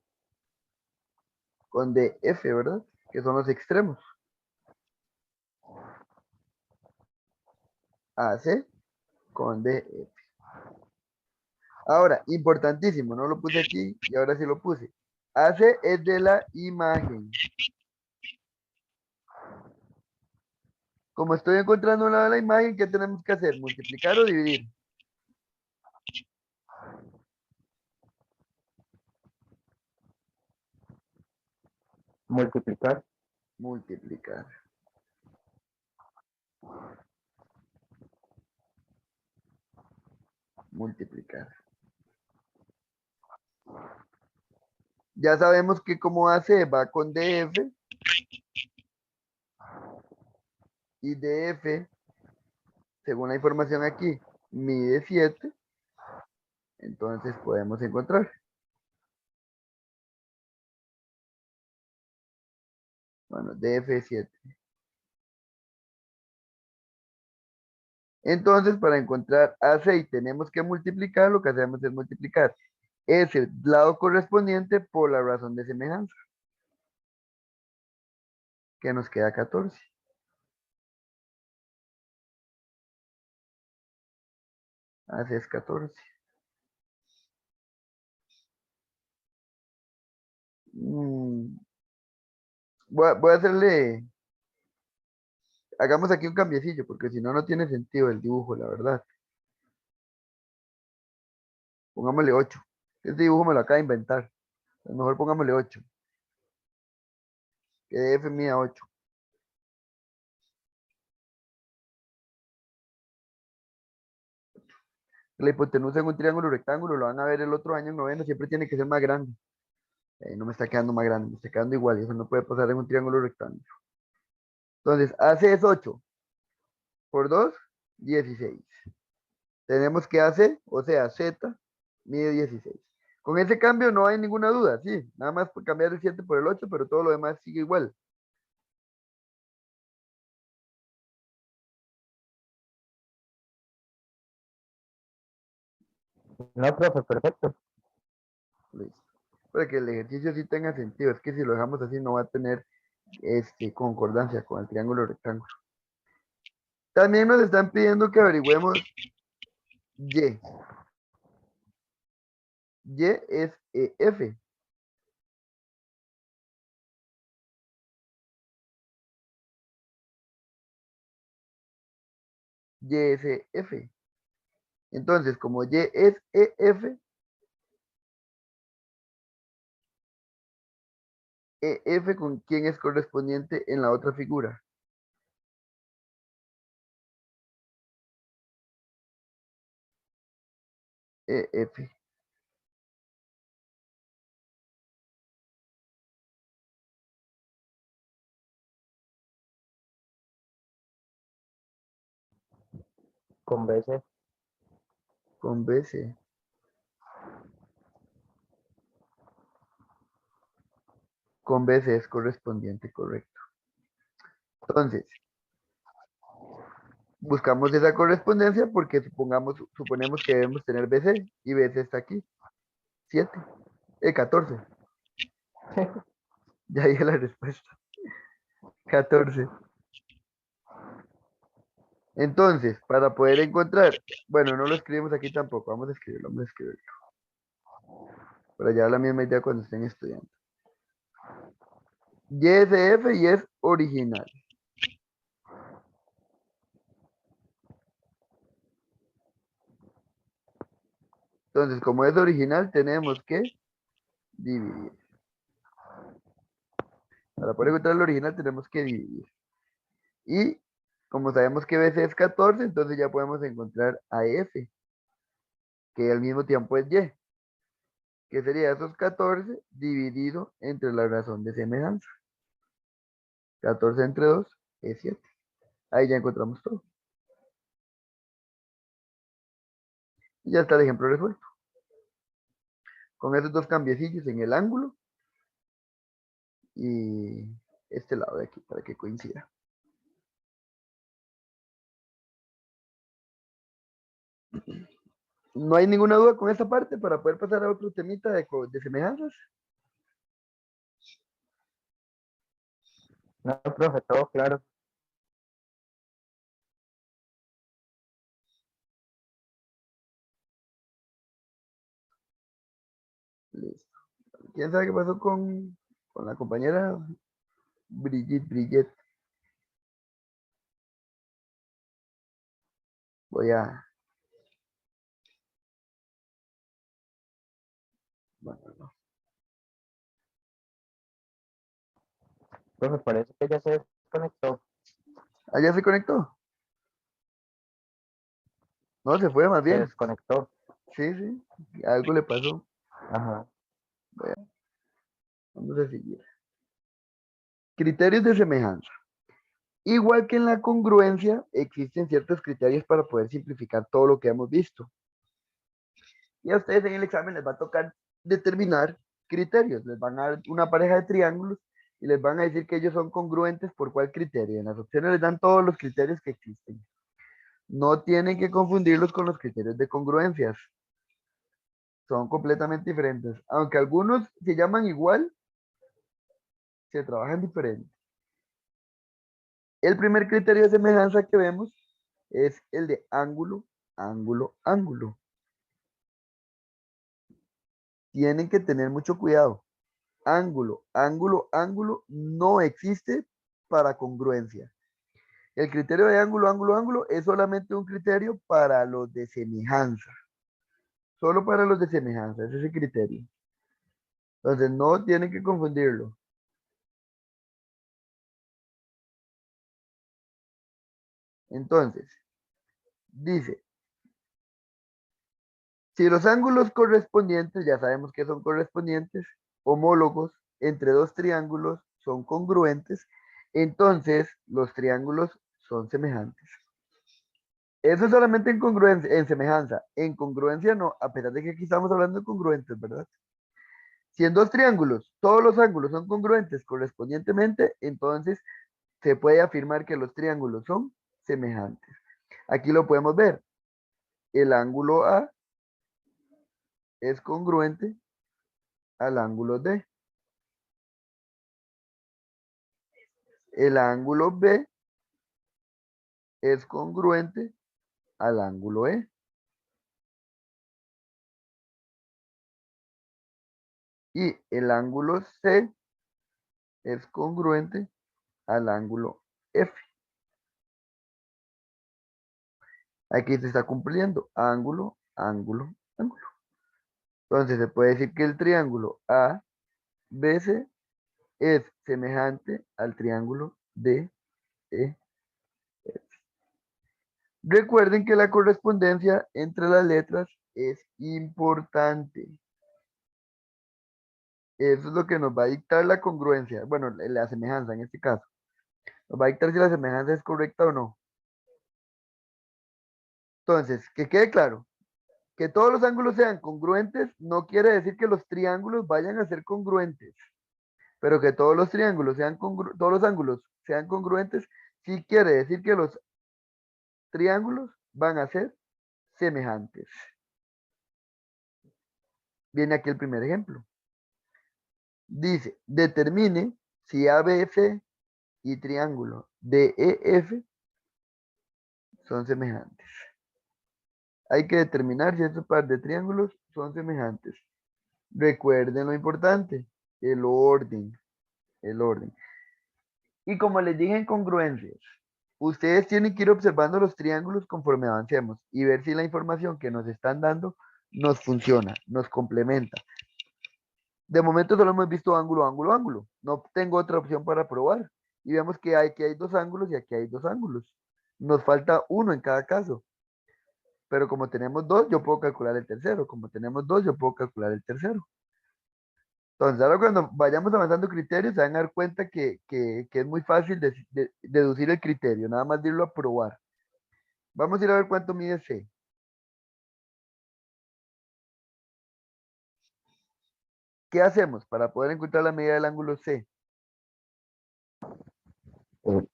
Con DF, ¿verdad? Que son los extremos. AC con DF. Ahora, importantísimo, no lo puse aquí y ahora sí lo puse. AC es de la imagen. Como estoy encontrando la imagen, ¿qué tenemos que hacer? ¿Multiplicar o dividir? Multiplicar. Multiplicar. Multiplicar. Ya sabemos que como AC va con DF y DF, según la información aquí, mide 7, entonces podemos encontrar. Bueno, DF es 7. Entonces, para encontrar AC tenemos que multiplicar, lo que hacemos es multiplicar ese lado correspondiente por la razón de semejanza, que nos queda 14. AC es 14. Voy a hacerle, hagamos aquí un cambiecillo, porque si no, no tiene sentido el dibujo, la verdad. Pongámosle 8. Este dibujo me lo acaba de inventar. Mejor pongámosle 8. Que DF mida 8. La hipotenusa en un triángulo rectángulo, lo van a ver el otro año en noveno, siempre tiene que ser más grande. No me está quedando más grande, me está quedando igual, y eso no puede pasar en un triángulo rectángulo. Entonces, AC es 8 por 2, 16. Tenemos que AC, o sea, Z, mide 16. Con ese cambio no hay ninguna duda, sí, nada más por cambiar el 7 por el 8, pero todo lo demás sigue igual. No, profe, perfecto. Listo. Para que el ejercicio sí tenga sentido, es que si lo dejamos así no va a tener concordancia con el triángulo rectángulo. También nos están pidiendo que averigüemos Y. Y es F. Y es F. Entonces, como Y es EF, EF con quién es correspondiente en la otra figura. EF. Con BC. Con BC. Con BC es correspondiente, correcto. Entonces, buscamos esa correspondencia porque suponemos que debemos tener BC y BC está aquí. 7. 14. Ya dije la respuesta. 14. Entonces, para poder encontrar, bueno, no lo escribimos aquí tampoco, vamos a escribirlo. Para llevar la misma idea cuando estén estudiando. Y es de F y es original. Entonces, como es original, tenemos que Dividir. Para poder encontrar el original tenemos que dividir. Y como sabemos que BC es 14, entonces ya podemos encontrar a F, que al mismo tiempo es Y, que sería esos 14 dividido entre la razón de semejanza. 14 entre 2 es 7. Ahí ya encontramos todo. Y ya está el ejemplo resuelto. Con esos dos cambiecillos en el ángulo y este lado de aquí para que coincida. ¿No hay ninguna duda con esta parte para poder pasar a otro temita de semejanzas? No, profe, todo claro. Listo. ¿Quién sabe qué pasó con la compañera Brigitte? Voy a... Bueno, no. Profe, parece que ya se desconectó. ¿Ah, ya se conectó? No, se fue más Se bien. desconectó. Sí, algo le pasó. Ajá. Vamos a seguir. Criterios de semejanza. Igual que en la congruencia, existen ciertos criterios para poder simplificar todo lo que hemos visto. Y a ustedes en el examen les va a tocar determinar criterios. Les van a dar una pareja de triángulos y les van a decir que ellos son congruentes por cuál criterio. En las opciones les dan todos los criterios que existen. No tienen que confundirlos con los criterios de congruencias. Son completamente diferentes. Aunque algunos se llaman igual, se trabajan diferente. El primer criterio de semejanza que vemos es el de ángulo, ángulo, ángulo. Tienen que tener mucho cuidado. Ángulo, ángulo, ángulo no existe para congruencia. El criterio de ángulo, ángulo, ángulo es solamente un criterio para los de semejanza. Solo para los de semejanza, ese es el criterio. Entonces no tienen que confundirlo. Entonces, dice, si los ángulos correspondientes, ya sabemos que son correspondientes, homólogos entre dos triángulos son congruentes, entonces los triángulos son semejantes. Eso es solamente en congruencia, en semejanza. En congruencia no, a pesar de que aquí estamos hablando de congruentes, ¿verdad? Si en dos triángulos todos los ángulos son congruentes correspondientemente, entonces se puede afirmar que los triángulos son semejantes. Aquí lo podemos ver. El ángulo A es congruente al ángulo D. El ángulo B es congruente al ángulo E. Y el ángulo C es congruente al ángulo F. Aquí se está cumpliendo ángulo, ángulo, ángulo. Entonces se puede decir que el triángulo ABC es semejante al triángulo DEF. Recuerden que la correspondencia entre las letras es importante. Eso es lo que nos va a dictar la congruencia. Bueno, la semejanza en este caso. Nos va a dictar si la semejanza es correcta o no. Entonces, que quede claro. Que todos los ángulos sean congruentes no quiere decir que los triángulos vayan a ser congruentes. Pero que todos los triángulos sean todos los ángulos sean congruentes, sí quiere decir que los triángulos van a ser semejantes. Viene aquí el primer ejemplo. Dice, determine si ABC y triángulo DEF son semejantes. Hay que determinar si estos pares de triángulos son semejantes. Recuerden lo importante, el orden. El orden. Y como les dije en congruencias, ustedes tienen que ir observando los triángulos conforme avancemos y ver si la información que nos están dando nos funciona, nos complementa. De momento solo hemos visto ángulo, ángulo, ángulo. No tengo otra opción para probar. Y vemos que aquí hay dos ángulos y aquí hay dos ángulos. Nos falta uno en cada caso. Pero como tenemos dos, yo puedo calcular el tercero. Como tenemos dos, yo puedo calcular el tercero. Entonces, ahora cuando vayamos avanzando criterios, se van a dar cuenta que es muy fácil deducir el criterio, nada más de irlo a probar. Vamos a ir a ver cuánto mide C. ¿Qué hacemos para poder encontrar la medida del ángulo C?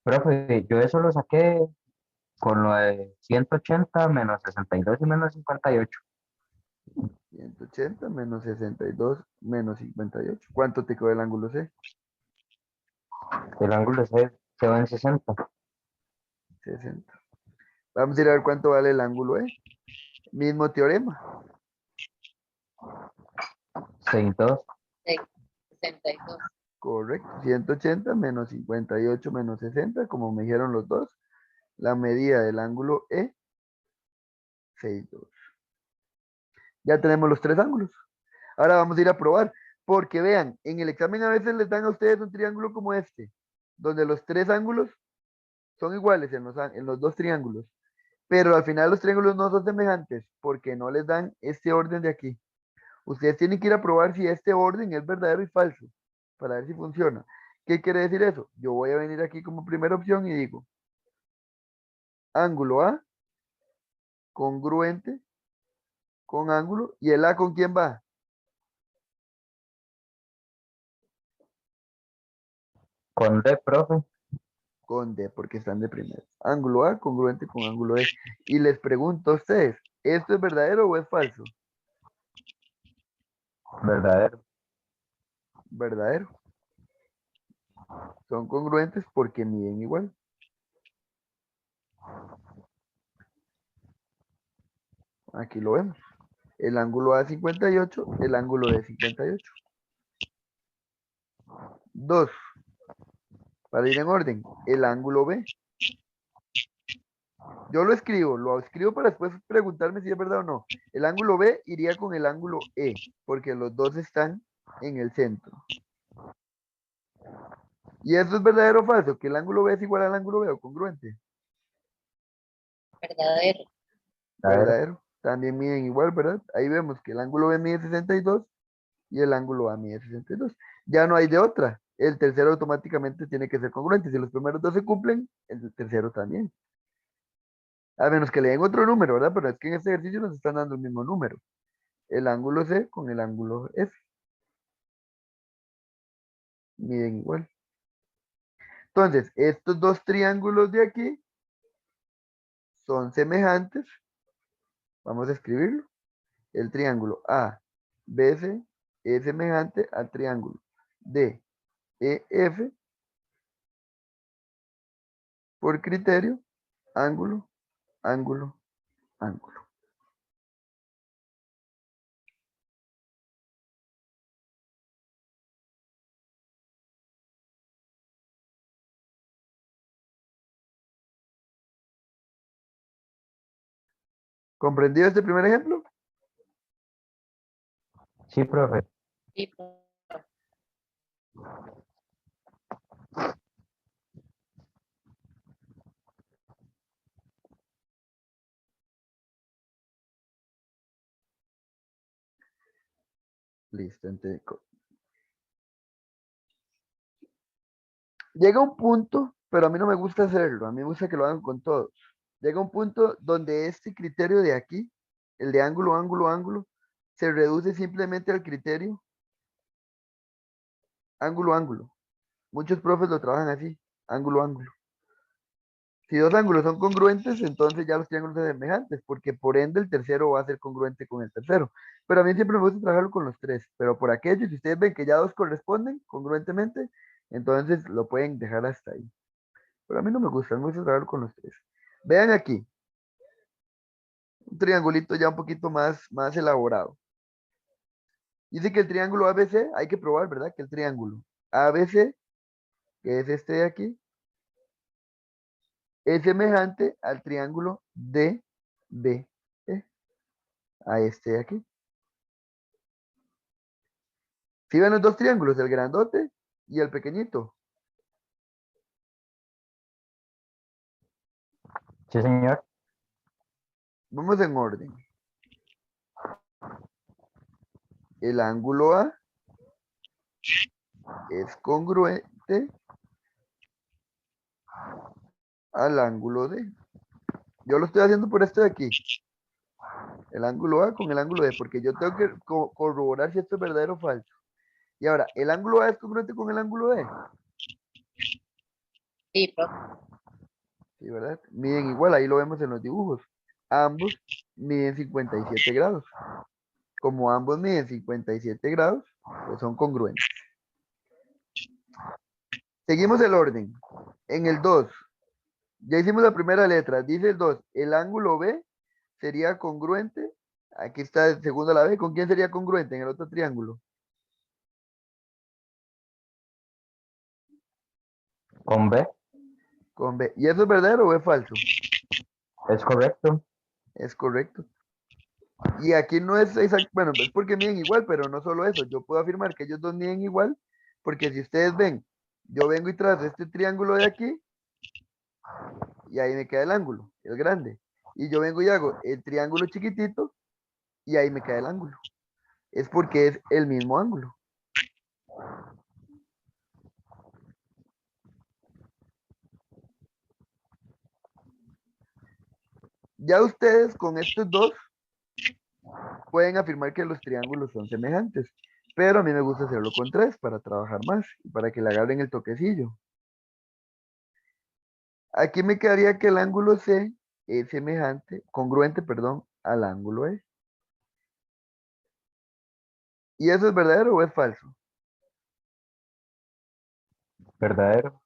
Profe, yo eso lo saqué con lo de 180 menos 62 y menos 58. 180 menos 62 menos 58. ¿Cuánto te quedó el ángulo C? El ángulo se va en 60. 60. Vamos a ir a ver cuánto vale el ángulo E. Mismo teorema. 62. 62. Correcto. 180 menos 58 menos 60, como me dijeron los dos. La medida del ángulo E, 62. Ya tenemos los tres ángulos. Ahora vamos a ir a probar. Porque vean, en el examen a veces les dan a ustedes un triángulo como este, donde los tres ángulos son iguales en los dos triángulos. Pero al final los triángulos no son semejantes porque no les dan este orden de aquí. Ustedes tienen que ir a probar si este orden es verdadero y falso para ver si funciona. ¿Qué quiere decir eso? Yo voy a venir aquí como primera opción y digo ángulo A congruente con ángulo. ¿Y el A con quién va? Con D, profe. Con D, porque están de primero. Ángulo A congruente con ángulo E. Y les pregunto a ustedes, ¿esto es verdadero o es falso? Verdadero. Verdadero. Son congruentes porque miden igual. Aquí lo vemos. El ángulo A 58, el ángulo D 58. 2. Para ir en orden, el ángulo B. Yo lo escribo para después preguntarme si es verdad o no. El ángulo B iría con el ángulo E, porque los dos están en el centro. ¿Y eso es verdadero o falso? ¿Que el ángulo B es igual al ángulo B o congruente? Verdadero. Verdadero. Verdadero. También miden igual, ¿verdad? Ahí vemos que el ángulo B mide 62 y el ángulo A mide 62. Ya no hay de otra. El tercero automáticamente tiene que ser congruente. Si los primeros dos se cumplen, el tercero también. A menos que le den otro número, ¿verdad? Pero es que en este ejercicio nos están dando el mismo número. El ángulo C con el ángulo F. Miden igual. Entonces, estos dos triángulos de aquí son semejantes. Vamos a escribirlo. El triángulo ABC es semejante al triángulo DEF por criterio ángulo, ángulo, ángulo. ¿Comprendido este primer ejemplo? Sí, profe. Sí, profe. Listo. Llega un punto, pero a mí no me gusta hacerlo, a mí me gusta que lo hagan con todos. Llega un punto donde este criterio de aquí, el de ángulo, ángulo, ángulo, se reduce simplemente al criterio ángulo, ángulo. Muchos profes lo trabajan así, ángulo, ángulo. Si dos ángulos son congruentes, entonces ya los triángulos son semejantes, porque por ende el tercero va a ser congruente con el tercero. Pero a mí siempre me gusta trabajarlo con los tres. Pero por aquello, si ustedes ven que ya dos corresponden congruentemente, entonces lo pueden dejar hasta ahí. Pero a mí no me gusta trabajarlo con los tres. Vean aquí, un triangulito ya un poquito más elaborado. Dice que el triángulo ABC, hay que probar, ¿verdad? Que el triángulo ABC, que es este de aquí, es semejante al triángulo DBE, a este de aquí. ¿Sí ven los dos triángulos, el grandote y el pequeñito? Sí, señor. Vamos en orden. El ángulo A es congruente al ángulo D. Yo lo estoy haciendo por esto de aquí. El ángulo A con el ángulo D, porque yo tengo que corroborar si esto es verdadero o falso. Y ahora, ¿el ángulo A es congruente con el ángulo D? Sí, profe. Sí, ¿verdad? Miden igual, ahí lo vemos en los dibujos. Ambos miden 57 grados. Como ambos miden 57 grados, pues son congruentes. Seguimos el orden. En el 2, ya hicimos la primera letra, dice el 2, el ángulo B sería congruente. Aquí está el segundo la B, ¿con quién sería congruente en el otro triángulo? Con B. Con B. ¿Y eso es verdadero o es falso? Es correcto. Es correcto. Y aquí no es exacto, bueno, es porque miden igual, pero no solo eso, yo puedo afirmar que ellos dos miden igual, porque si ustedes ven, yo vengo y trazo este triángulo de aquí, y ahí me queda el ángulo, el grande. Y yo vengo y hago el triángulo chiquitito, y ahí me queda el ángulo. Es porque es el mismo ángulo. Ya ustedes con estos dos pueden afirmar que los triángulos son semejantes, pero a mí me gusta hacerlo con tres para trabajar más y para que le agarren el toquecillo. Aquí me quedaría que el ángulo C es semejante, congruente, perdón, al ángulo E. ¿Y eso es verdadero o es falso? Verdadero.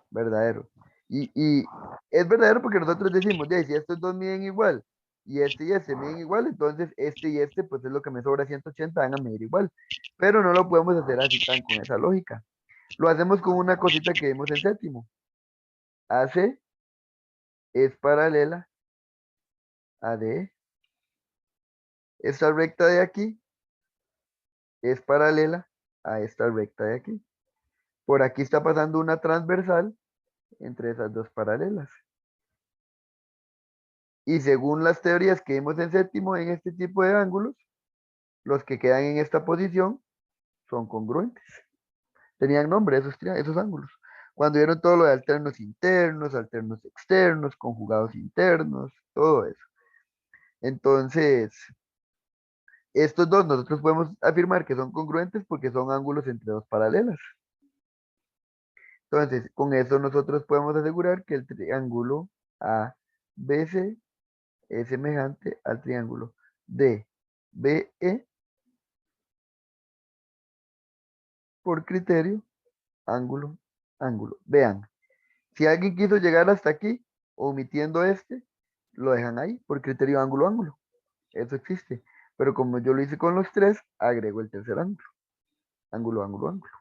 Verdadero. Y es verdadero porque nosotros decimos, ya, si estos dos miden igual y este miden igual, entonces este y este, pues es lo que me sobra 180, van a medir igual. Pero no lo podemos hacer así tan con esa lógica. Lo hacemos con una cosita que vimos en séptimo. AC es paralela a D. Esta recta de aquí es paralela a esta recta de aquí. Por aquí está pasando una transversal entre esas dos paralelas. Y según las teorías que vimos en séptimo en este tipo de ángulos, los que quedan en esta posición son congruentes. Tenían nombre esos ángulos. Cuando vieron todo lo de alternos internos, alternos externos, conjugados internos, todo eso. Entonces, estos dos nosotros podemos afirmar que son congruentes porque son ángulos entre dos paralelas. Entonces, con eso nosotros podemos asegurar que el triángulo ABC es semejante al triángulo DBE por criterio ángulo, ángulo. Vean, si alguien quiso llegar hasta aquí, omitiendo este, lo dejan ahí por criterio ángulo, ángulo. Eso existe. Pero como yo lo hice con los tres, agrego el tercer ángulo. Ángulo, ángulo, ángulo.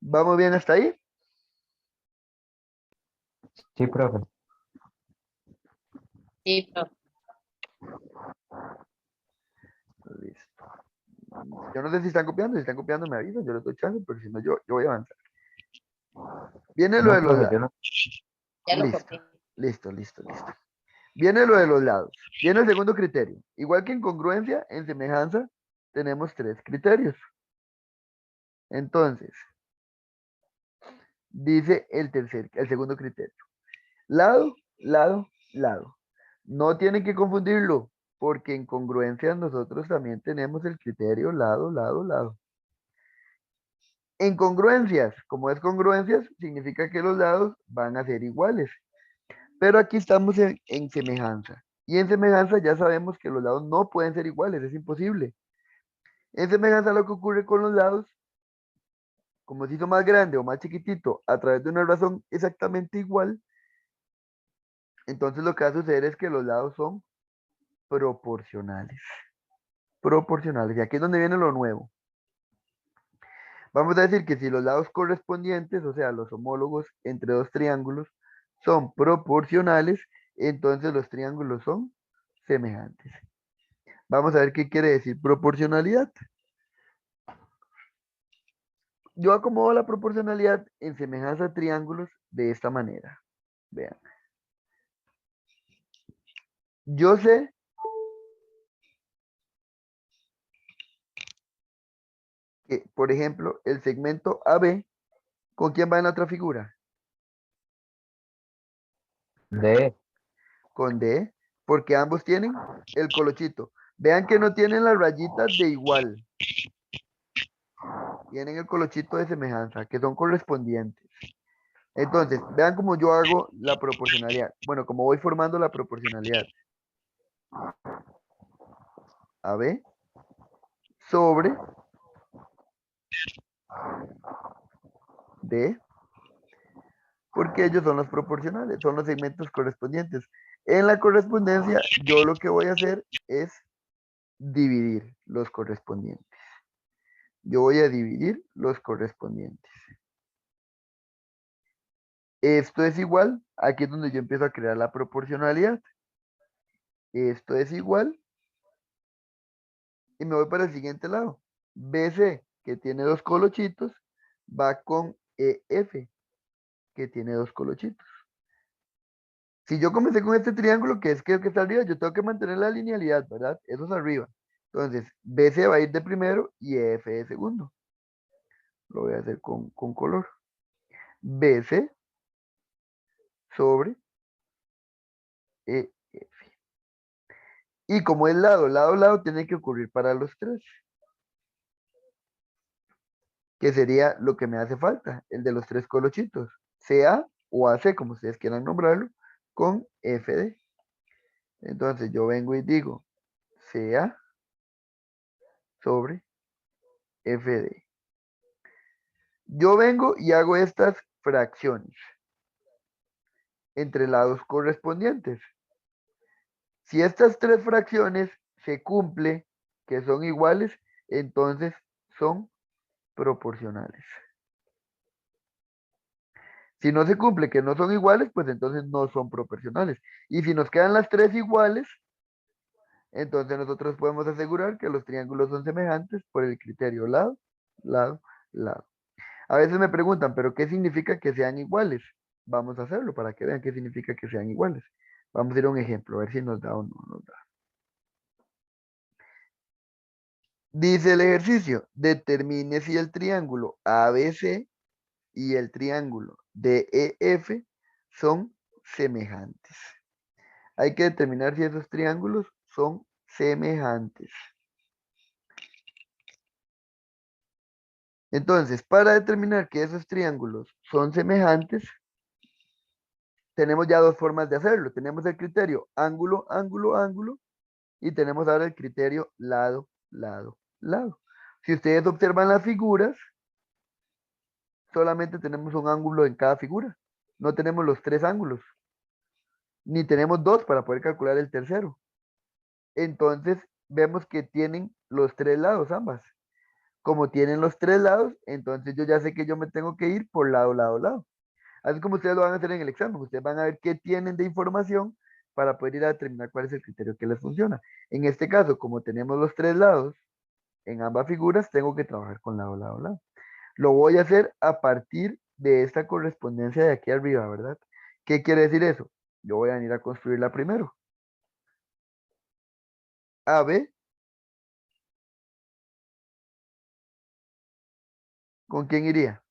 ¿Vamos bien hasta ahí? Sí, profe. Sí, profe. Listo. Yo no sé si están copiando me avisan, yo lo estoy echando, pero si no, yo voy a avanzar. Viene lo No, de los profe, yo lados. no. Ya lo Listo, copié. listo, listo, listo. Viene lo de los lados. Viene el segundo criterio. Igual que en congruencia, en semejanza, tenemos tres criterios. Entonces, dice el segundo criterio. Lado, lado, lado. No tienen que confundirlo, porque en congruencia nosotros también tenemos el criterio lado, lado, lado. En congruencias, como es congruencias, significa que los lados van a ser iguales. Pero aquí estamos en semejanza. Y en semejanza ya sabemos que los lados no pueden ser iguales, es imposible. En semejanza lo que ocurre con los lados, como se hizo más grande o más chiquitito a través de una razón exactamente igual, entonces lo que va a suceder es que los lados son proporcionales. Proporcionales. Y aquí es donde viene lo nuevo. Vamos a decir que si los lados correspondientes, o sea, los homólogos entre dos triángulos, son proporcionales, entonces los triángulos son semejantes. Vamos a ver qué quiere decir proporcionalidad. Yo acomodo la proporcionalidad en semejanza a triángulos de esta manera. Vean. Yo sé que, por ejemplo, el segmento AB, ¿con quién va en la otra figura? D. Con D, porque ambos tienen el colochito. Vean que no tienen las rayitas de igual. Tienen el colochito de semejanza, que son correspondientes. Entonces, vean cómo yo hago la proporcionalidad. Bueno, como voy formando la proporcionalidad. AB sobre D, porque ellos son los proporcionales, son los segmentos correspondientes. En la correspondencia, yo lo que voy a hacer es dividir los correspondientes. Yo voy a dividir los correspondientes. Esto es igual, aquí es donde yo empiezo a crear la proporcionalidad. Esto es igual, y me voy para el siguiente lado. BC, que tiene dos colochitos, va con EF, que tiene dos colochitos. Si yo comencé con este triángulo, que es que el que está arriba, yo tengo que mantener la linealidad, ¿verdad? Eso es arriba. Entonces, BC va a ir de primero y EF de segundo. Lo voy a hacer con color. BC sobre EF. Y como es lado, tiene que ocurrir para los tres. Que sería lo que me hace falta, el de los tres colochitos. CA o AC, como ustedes quieran nombrarlo, con FD. Entonces yo vengo y digo CA sobre FD. Yo vengo y hago estas fracciones entre lados correspondientes. Si estas tres fracciones se cumple que son iguales, entonces son proporcionales. Si no se cumple que no son iguales, pues entonces no son proporcionales. Y si nos quedan las tres iguales, entonces nosotros podemos asegurar que los triángulos son semejantes por el criterio lado, lado, lado. A veces me preguntan, ¿pero qué significa que sean iguales? Vamos a hacerlo para que vean qué significa que sean iguales. Vamos a ir a un ejemplo, a ver si nos da o no nos da. Dice el ejercicio, determine si el triángulo ABC y el triángulo DEF son semejantes. Hay que determinar si esos triángulos son semejantes. Entonces, para determinar que esos triángulos son semejantes, tenemos ya dos formas de hacerlo. Tenemos el criterio ángulo, ángulo, ángulo, y tenemos ahora el criterio lado, lado, lado. Si ustedes observan las figuras, solamente tenemos un ángulo en cada figura. No tenemos los tres ángulos, ni tenemos dos para poder calcular el tercero. Entonces, vemos que tienen los tres lados ambas. Como tienen los tres lados, entonces yo ya sé que yo me tengo que ir por lado, lado, lado. Así como ustedes lo van a hacer en el examen, ustedes van a ver qué tienen de información para poder ir a determinar cuál es el criterio que les funciona. En este caso, como tenemos los tres lados en ambas figuras, tengo que trabajar con lado, lado, lado. Lo voy a hacer a partir de esta correspondencia de aquí arriba, ¿verdad? ¿Qué quiere decir eso? Yo voy a venir a construirla primero. AB, ¿con quién iría?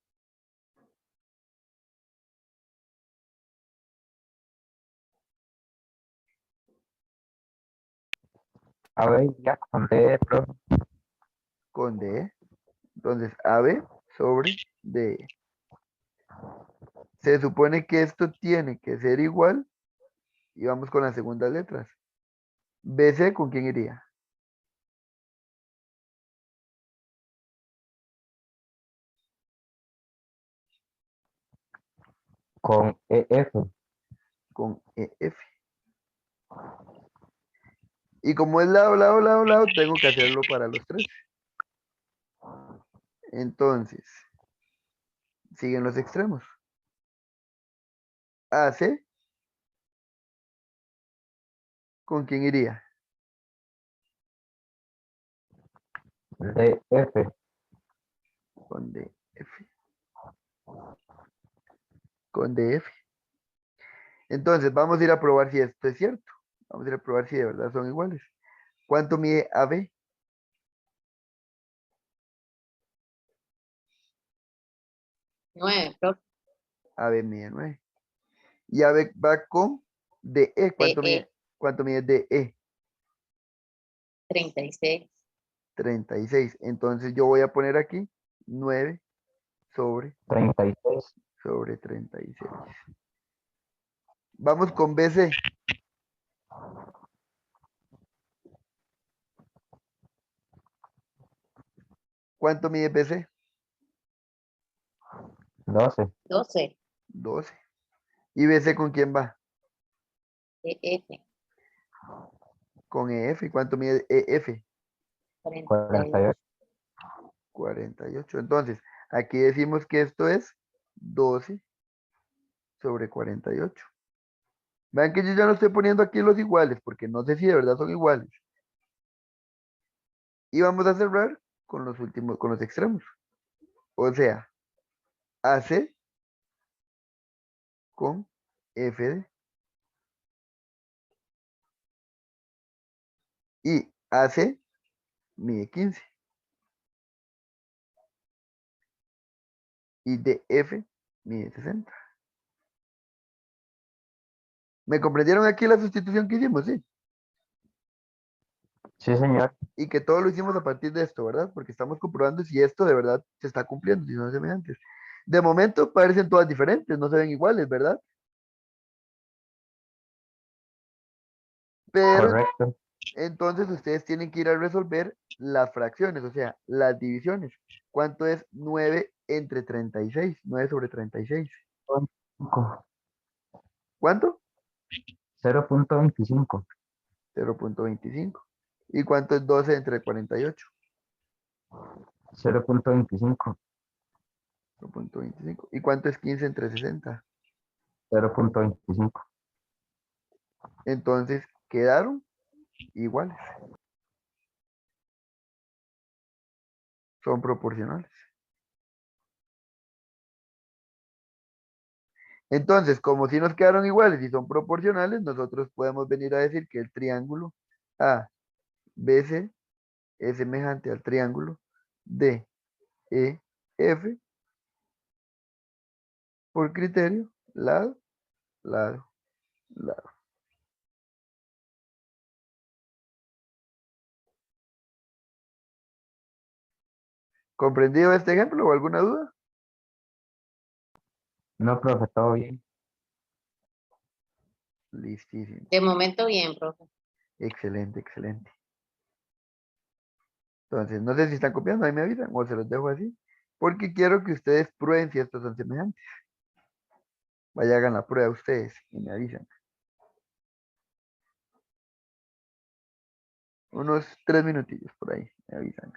A ver, ya con D, profe. Con D. Entonces, AB sobre D. Se supone que esto tiene que ser igual, y vamos con las segundas letras. BC, ¿con quién iría? Con EF. Con EF. Y como es lado, lado, lado, lado, tengo que hacerlo para los tres. Entonces, siguen los extremos. AC, ¿con quién iría? DF. Con DF. Con DF. Entonces, vamos a ir a probar si esto es cierto. Vamos a ir a probar si de verdad son iguales. ¿Cuánto mide AB? 9, profe. AB mide 9. Y AB va con DE. DE. Cuánto mide DE? 36. 36. Entonces yo voy a poner aquí 9 sobre 36. 36. Vamos con BC. ¿Cuánto mide BC? 12. 12. 12. ¿Y BC con quién va? EF. Con EF. ¿Y cuánto mide EF? 48. 48. Entonces, aquí decimos que esto es 12 sobre 48. Vean que yo ya no estoy poniendo aquí los iguales, porque no sé si de verdad son iguales. Y vamos a cerrar con los últimos, con los extremos. O sea, AC con FD. Y AC mide 15. Y DF mide 60. ¿Me comprendieron aquí la sustitución que hicimos? Sí. Sí, señor. Y que todo lo hicimos a partir de esto, ¿verdad? Porque estamos comprobando si esto de verdad se está cumpliendo, si son semejantes. De momento parecen todas diferentes, no se ven iguales, ¿verdad? Pero Correcto. entonces ustedes tienen que ir a resolver las fracciones, o sea, las divisiones. ¿Cuánto es 9 entre 36? 9 sobre 36. 5. ¿Cuánto? 0.25. 0.25. ¿Y cuánto es 12 entre 48? 0.25. 0.25. ¿Y cuánto es 15 entre 60? 0.25. Entonces, quedaron iguales. Son proporcionales. Entonces, como si nos quedaron iguales y son proporcionales, nosotros podemos venir a decir que el triángulo ABC es semejante al triángulo DEF por criterio lado, lado, lado. ¿Comprendido este ejemplo o alguna duda? No, profe, todo bien. Listísimo. De momento bien, profe. Excelente, excelente. Entonces, no sé si están copiando, ahí me avisan o se los dejo así, porque quiero que ustedes prueben si estos son semejantes. Vaya, hagan la prueba ustedes y me avisan. Unos 3 minutillos por ahí, me avisan.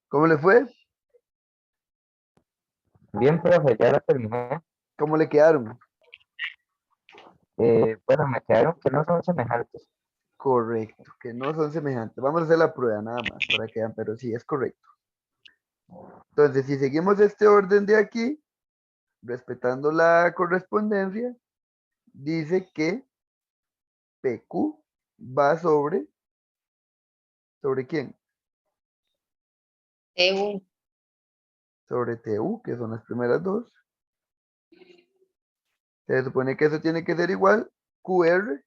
¿Cómo le fue? Bien, profe, ya la terminé. ¿Cómo le quedaron? Bueno, me quedaron que no son semejantes. Correcto, que no son semejantes. Vamos a hacer la prueba nada más para que vean, pero sí es correcto. Entonces, si seguimos este orden de aquí, respetando la correspondencia, dice que PQ va ¿sobre quién? TU. Sobre TU, que son las primeras dos. Se supone que eso tiene que ser igual. QR,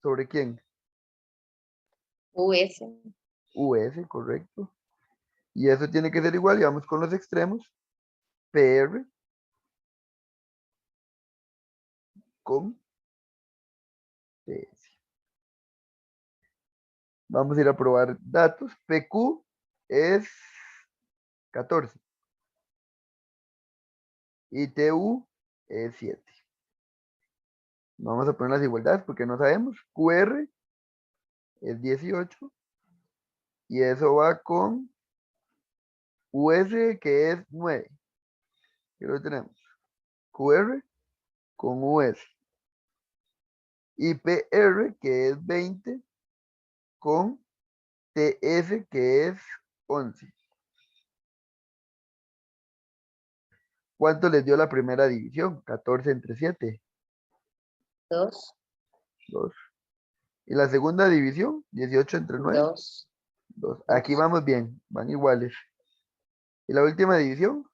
¿sobre quién? US. US, correcto. Y eso tiene que ser igual, y vamos con los extremos. PR con TS. Vamos a ir a probar datos. PQ es 14 y TU es 7. Vamos a poner las igualdades porque no sabemos. QR es 18 y eso va con US que es 9. ¿Qué lo tenemos? QR con US. Y PR que es 20 con TS que es 11. ¿Cuánto les dio la primera división? 14 entre 7. 2. 2. Y la segunda división, 18 entre 9. 2. 2. Aquí vamos bien, van iguales. Y la última división,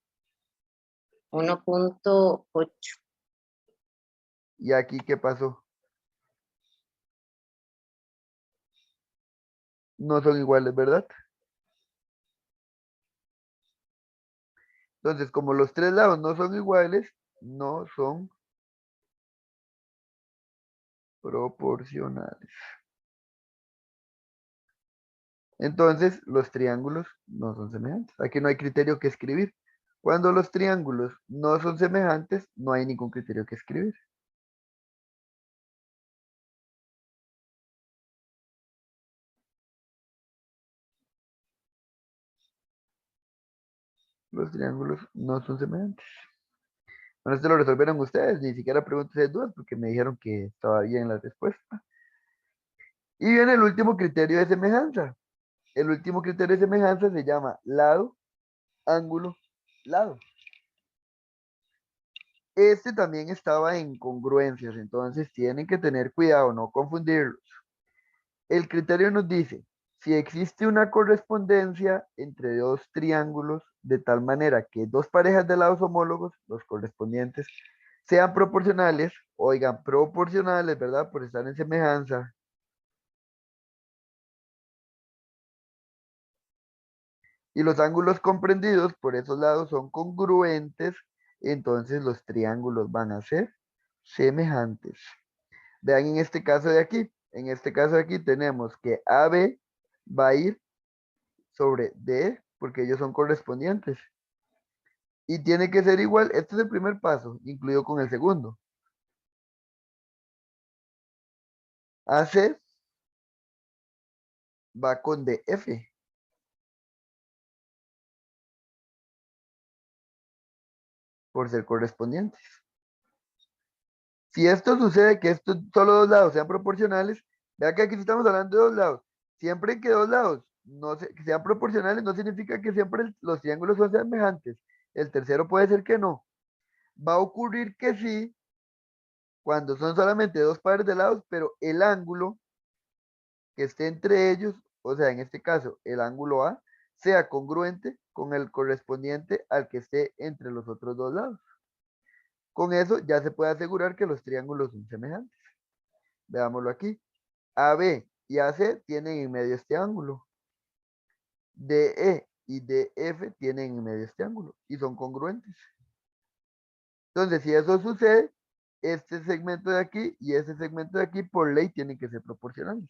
1.8. ¿y aquí qué pasó? No son iguales, ¿verdad? Entonces, como los tres lados no son iguales, no son proporcionales. Entonces, los triángulos no son semejantes. Aquí no hay criterio que escribir. Cuando los triángulos no son semejantes, no hay ningún criterio que escribir. Los triángulos no son semejantes. Bueno, esto lo resolvieron ustedes, ni siquiera preguntas de dudas porque me dijeron que estaba bien la respuesta. Y viene el último criterio de semejanza. El último criterio de semejanza se llama lado, ángulo, lado. Este también estaba en congruencias, entonces tienen que tener cuidado, no confundirlos. El criterio nos dice, si existe una correspondencia entre dos triángulos de tal manera que dos parejas de lados homólogos, los correspondientes, sean proporcionales, oigan, proporcionales, ¿verdad? Por estar en semejanza. Y los ángulos comprendidos por esos lados son congruentes, entonces los triángulos van a ser semejantes. Vean en este caso de aquí, en este caso de aquí tenemos que AB va a ir sobre D, porque ellos son correspondientes. Y tiene que ser igual, este es el primer paso, incluido con el segundo. AC va con DF. Por ser correspondientes. Si esto sucede, que estos solo dos lados sean proporcionales, vea que aquí estamos hablando de dos lados. Siempre que dos lados que sean proporcionales, no significa que siempre los triángulos son semejantes. El tercero puede ser que no. Va a ocurrir que sí, cuando son solamente dos pares de lados, pero el ángulo que esté entre ellos, o sea, en este caso, el ángulo A, sea congruente con el correspondiente al que esté entre los otros dos lados. Con eso ya se puede asegurar que los triángulos son semejantes. Veámoslo aquí. AB y AC tienen en medio este ángulo. DE y DF tienen en medio este ángulo y son congruentes. Entonces, si eso sucede, este segmento de aquí y este segmento de aquí por ley tienen que ser proporcionales.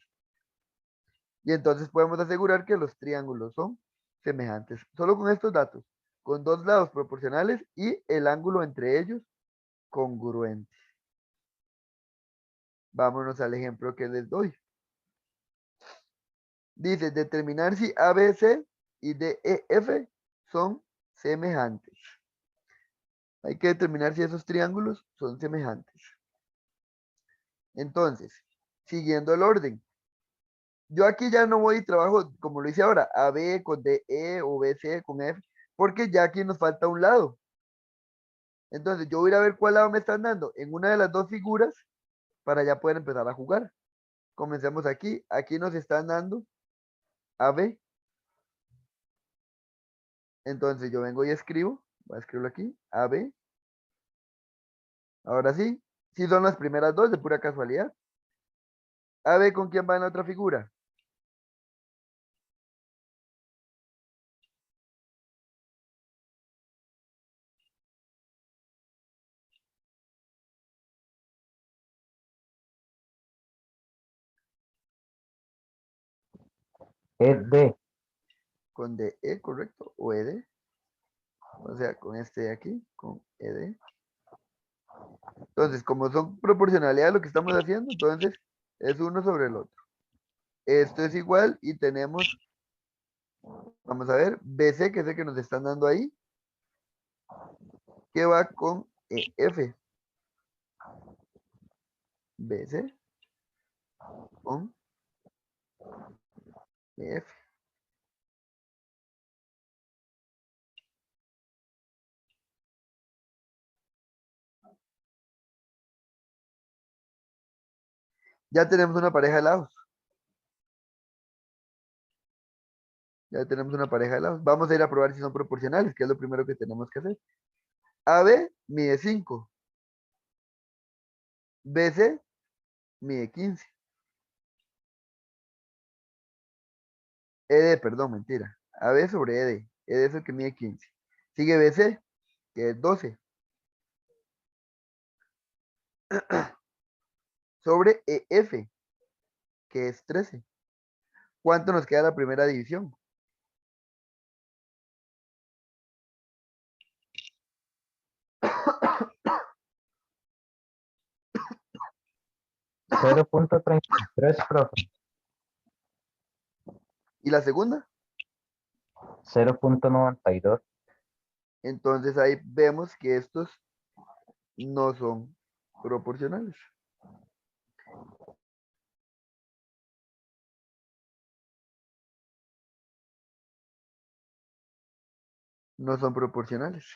Y entonces podemos asegurar que los triángulos son semejantes. Solo con estos datos, con dos lados proporcionales y el ángulo entre ellos congruente. Vámonos al ejemplo que les doy. Dice determinar si ABC y DEF son semejantes. Hay que determinar si esos triángulos son semejantes. Entonces, siguiendo el orden. Yo aquí ya no voy y trabajo como lo hice ahora, AB con DE o BC con F, porque ya aquí nos falta un lado. Entonces, yo voy a ir a ver cuál lado me están dando en una de las dos figuras para ya poder empezar a jugar. Comencemos aquí. Aquí nos están dando AB. Entonces, yo vengo y escribo. Voy a escribirlo aquí. AB. Ahora sí. Sí son las primeras dos de pura casualidad. AB, ¿con quién va en la otra figura? ED. Con DE, correcto. O ED. O sea, con este de aquí, con ED. Entonces, como son proporcionalidades lo que estamos haciendo, entonces es uno sobre el otro. Esto es igual y tenemos, vamos a ver, BC, que es el que nos están dando ahí, que va con EF. BC con EF. Ya tenemos una pareja de lados. Ya tenemos una pareja de lados. Vamos a ir a probar si son proporcionales, que es lo primero que tenemos que hacer. AB mide 5. BC mide 15. ED, perdón, mentira. AB sobre ED. ED es el que mide 15. Sigue BC, que es 12. Sobre EF, que es 13. ¿Cuánto nos queda la primera división? 0.33, profe. ¿Y la segunda? 0.92. Entonces ahí vemos que estos no son proporcionales. No son proporcionales.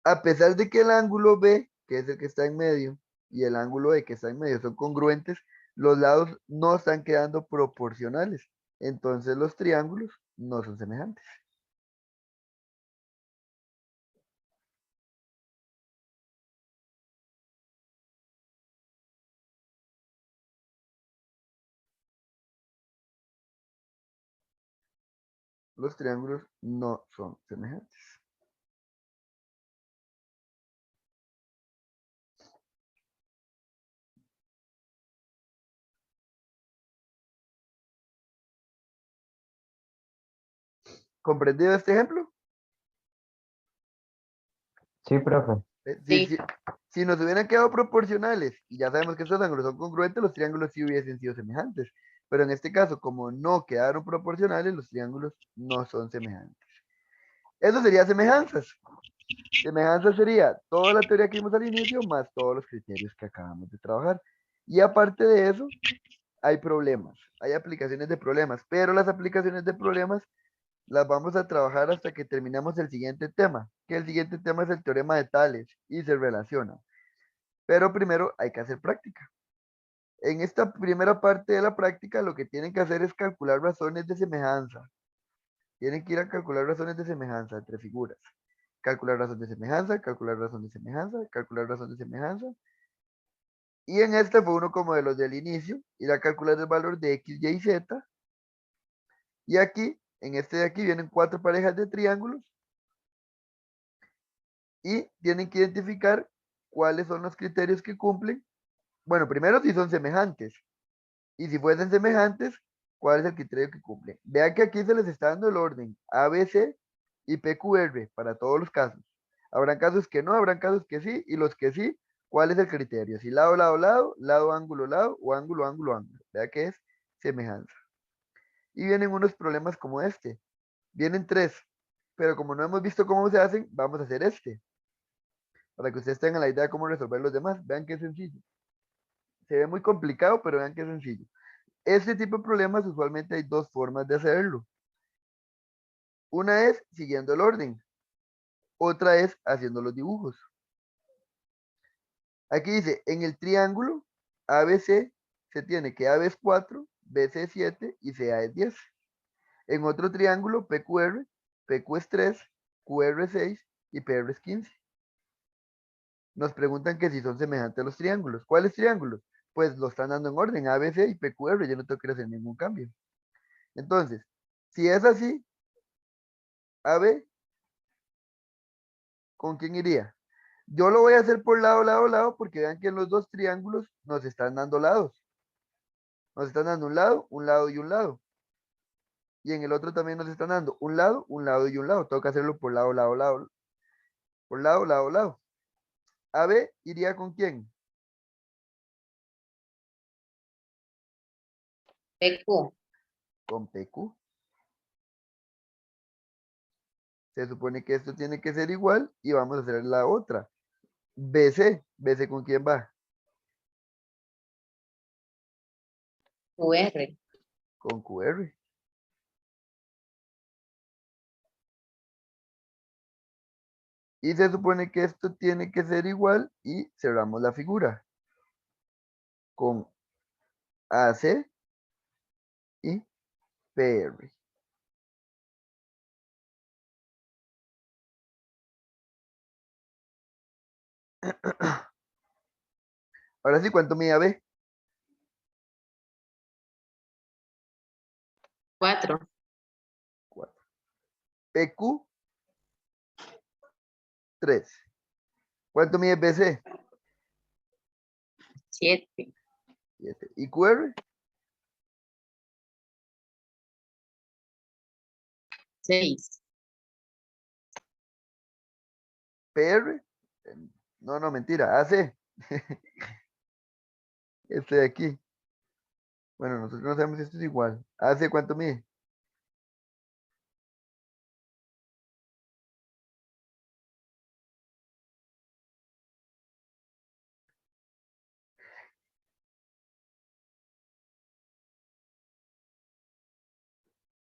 A pesar de que el ángulo B, que es el que está en medio, y el ángulo E, que está en medio, son congruentes, los lados no están quedando proporcionales. Entonces los triángulos no son semejantes. Los triángulos no son semejantes. ¿Comprendido este ejemplo? Sí, profe. Si, Sí. si nos hubieran quedado proporcionales y ya sabemos que estos ángulos son congruentes, los triángulos sí hubiesen sido semejantes. Pero en este caso, como no quedaron proporcionales, los triángulos no son semejantes. Eso sería semejanzas. Semejanza sería toda la teoría que vimos al inicio más todos los criterios que acabamos de trabajar. Y aparte de eso, hay problemas, hay aplicaciones de problemas, pero las aplicaciones de problemas las vamos a trabajar hasta que terminemos el siguiente tema, que el siguiente tema es el teorema de Tales y se relaciona. Pero primero hay que hacer práctica. En esta primera parte de la práctica lo que tienen que hacer es calcular razones de semejanza. Tienen que ir a calcular razones de semejanza entre figuras. Calcular razón de semejanza, calcular razón de semejanza, calcular razón de semejanza. Y en este fue uno como de los del inicio, ir a calcular el valor de x, y y z. Y aquí, en este de aquí, vienen 4 parejas de triángulos. Y tienen que identificar cuáles son los criterios que cumplen. Bueno, primero si son semejantes. Y si fuesen semejantes, ¿cuál es el criterio que cumplen? Vean que aquí se les está dando el orden ABC y PQR para todos los casos. Habrán casos que no, habrán casos que sí, y los que sí, ¿cuál es el criterio? Si lado, lado, lado, lado, ángulo, lado, o ángulo, ángulo, ángulo. Vea que es semejanza. Y vienen unos problemas como este. Vienen 3, pero como no hemos visto cómo se hacen, vamos a hacer este. Para que ustedes tengan la idea de cómo resolver los demás. Vean qué sencillo. Se ve muy complicado, pero vean qué sencillo. Este tipo de problemas usualmente hay 2 formas de hacerlo. Una es siguiendo el orden. Otra es haciendo los dibujos. Aquí dice, en el triángulo ABC se tiene que AB es 4, BC es 7 y CA es 10. En otro triángulo PQR, PQ es 3, QR es 6 y PR es 15. Nos preguntan que si son semejantes a los triángulos. ¿Cuáles triángulos? Pues lo están dando en orden, ABC y PQR, yo no tengo que hacer ningún cambio. Entonces, si es así, AB, ¿con quién iría? Yo lo voy a hacer por lado, lado, lado, porque vean que en los 2 triángulos nos están dando lados. Nos están dando un lado y un lado. Y en el otro también nos están dando un lado y un lado. Tengo que hacerlo por lado, lado, lado. Por lado, lado, lado. AB iría con quién? PQ. Con PQ. Se supone que esto tiene que ser igual y vamos a hacer la otra. BC. ¿BC con quién va? QR. Con QR. Y se supone que esto tiene que ser igual y cerramos la figura. Con AC y PR. Ahora sí, ¿cuánto mide AB? 4. 4. PQ, 3. ¿Cuánto mide BC? 7. 7. ¿Y QR? 6. PR. No, no, mentira. AC. Este de aquí. Bueno, nosotros no sabemos si esto es igual. AC, ¿cuánto mide?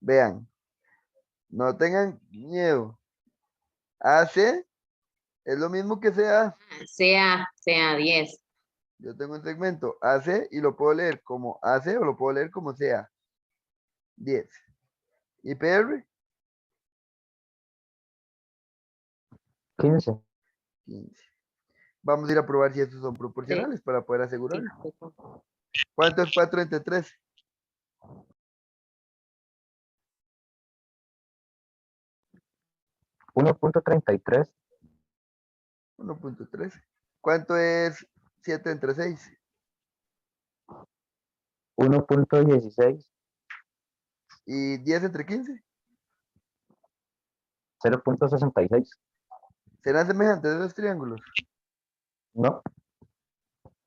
Vean. No tengan miedo. AC es lo mismo que CA. Sea 10. Yo tengo un segmento AC y lo puedo leer como AC o lo puedo leer como CA. 10. ¿Y PR? 15. 15. Vamos a ir a probar si estos son Sí. proporcionales para poder asegurarlo. Sí. ¿Cuánto es 4 entre 3? 1.33. 1.3. ¿Cuánto es 7 entre 6? 1.16. ¿Y 10 entre 15? 0.66. ¿Serán semejantes esos triángulos? No.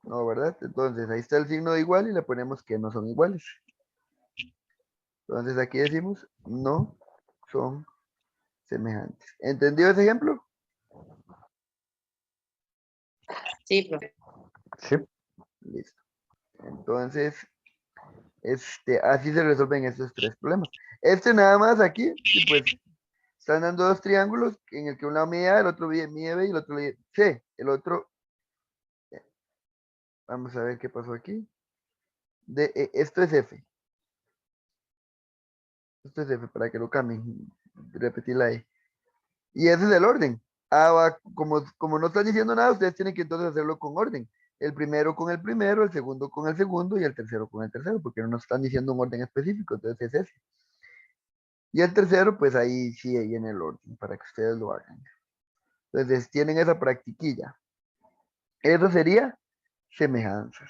No, ¿verdad? Entonces ahí está el signo de igual y le ponemos que no son iguales. Entonces aquí decimos no son semejantes. ¿Entendido ese ejemplo? Sí, profe. Sí. Listo. Entonces, así se resuelven estos 3 problemas. Este nada más aquí, y pues están dando 2 triángulos en el que un lado mide A, el otro mide B y el otro mide C. El otro, vamos a ver qué pasó aquí. Esto es F. Esto es F para que lo cambien. Repetir la E. Y ese es el orden. Como no están diciendo nada, ustedes tienen que entonces hacerlo con orden. El primero con el primero, el segundo con el segundo y el tercero con el tercero, porque no nos están diciendo un orden específico, entonces es ese. Y el tercero, pues ahí sí viene el orden, para que ustedes lo hagan. Entonces tienen esa practiquilla. Eso sería semejanzas.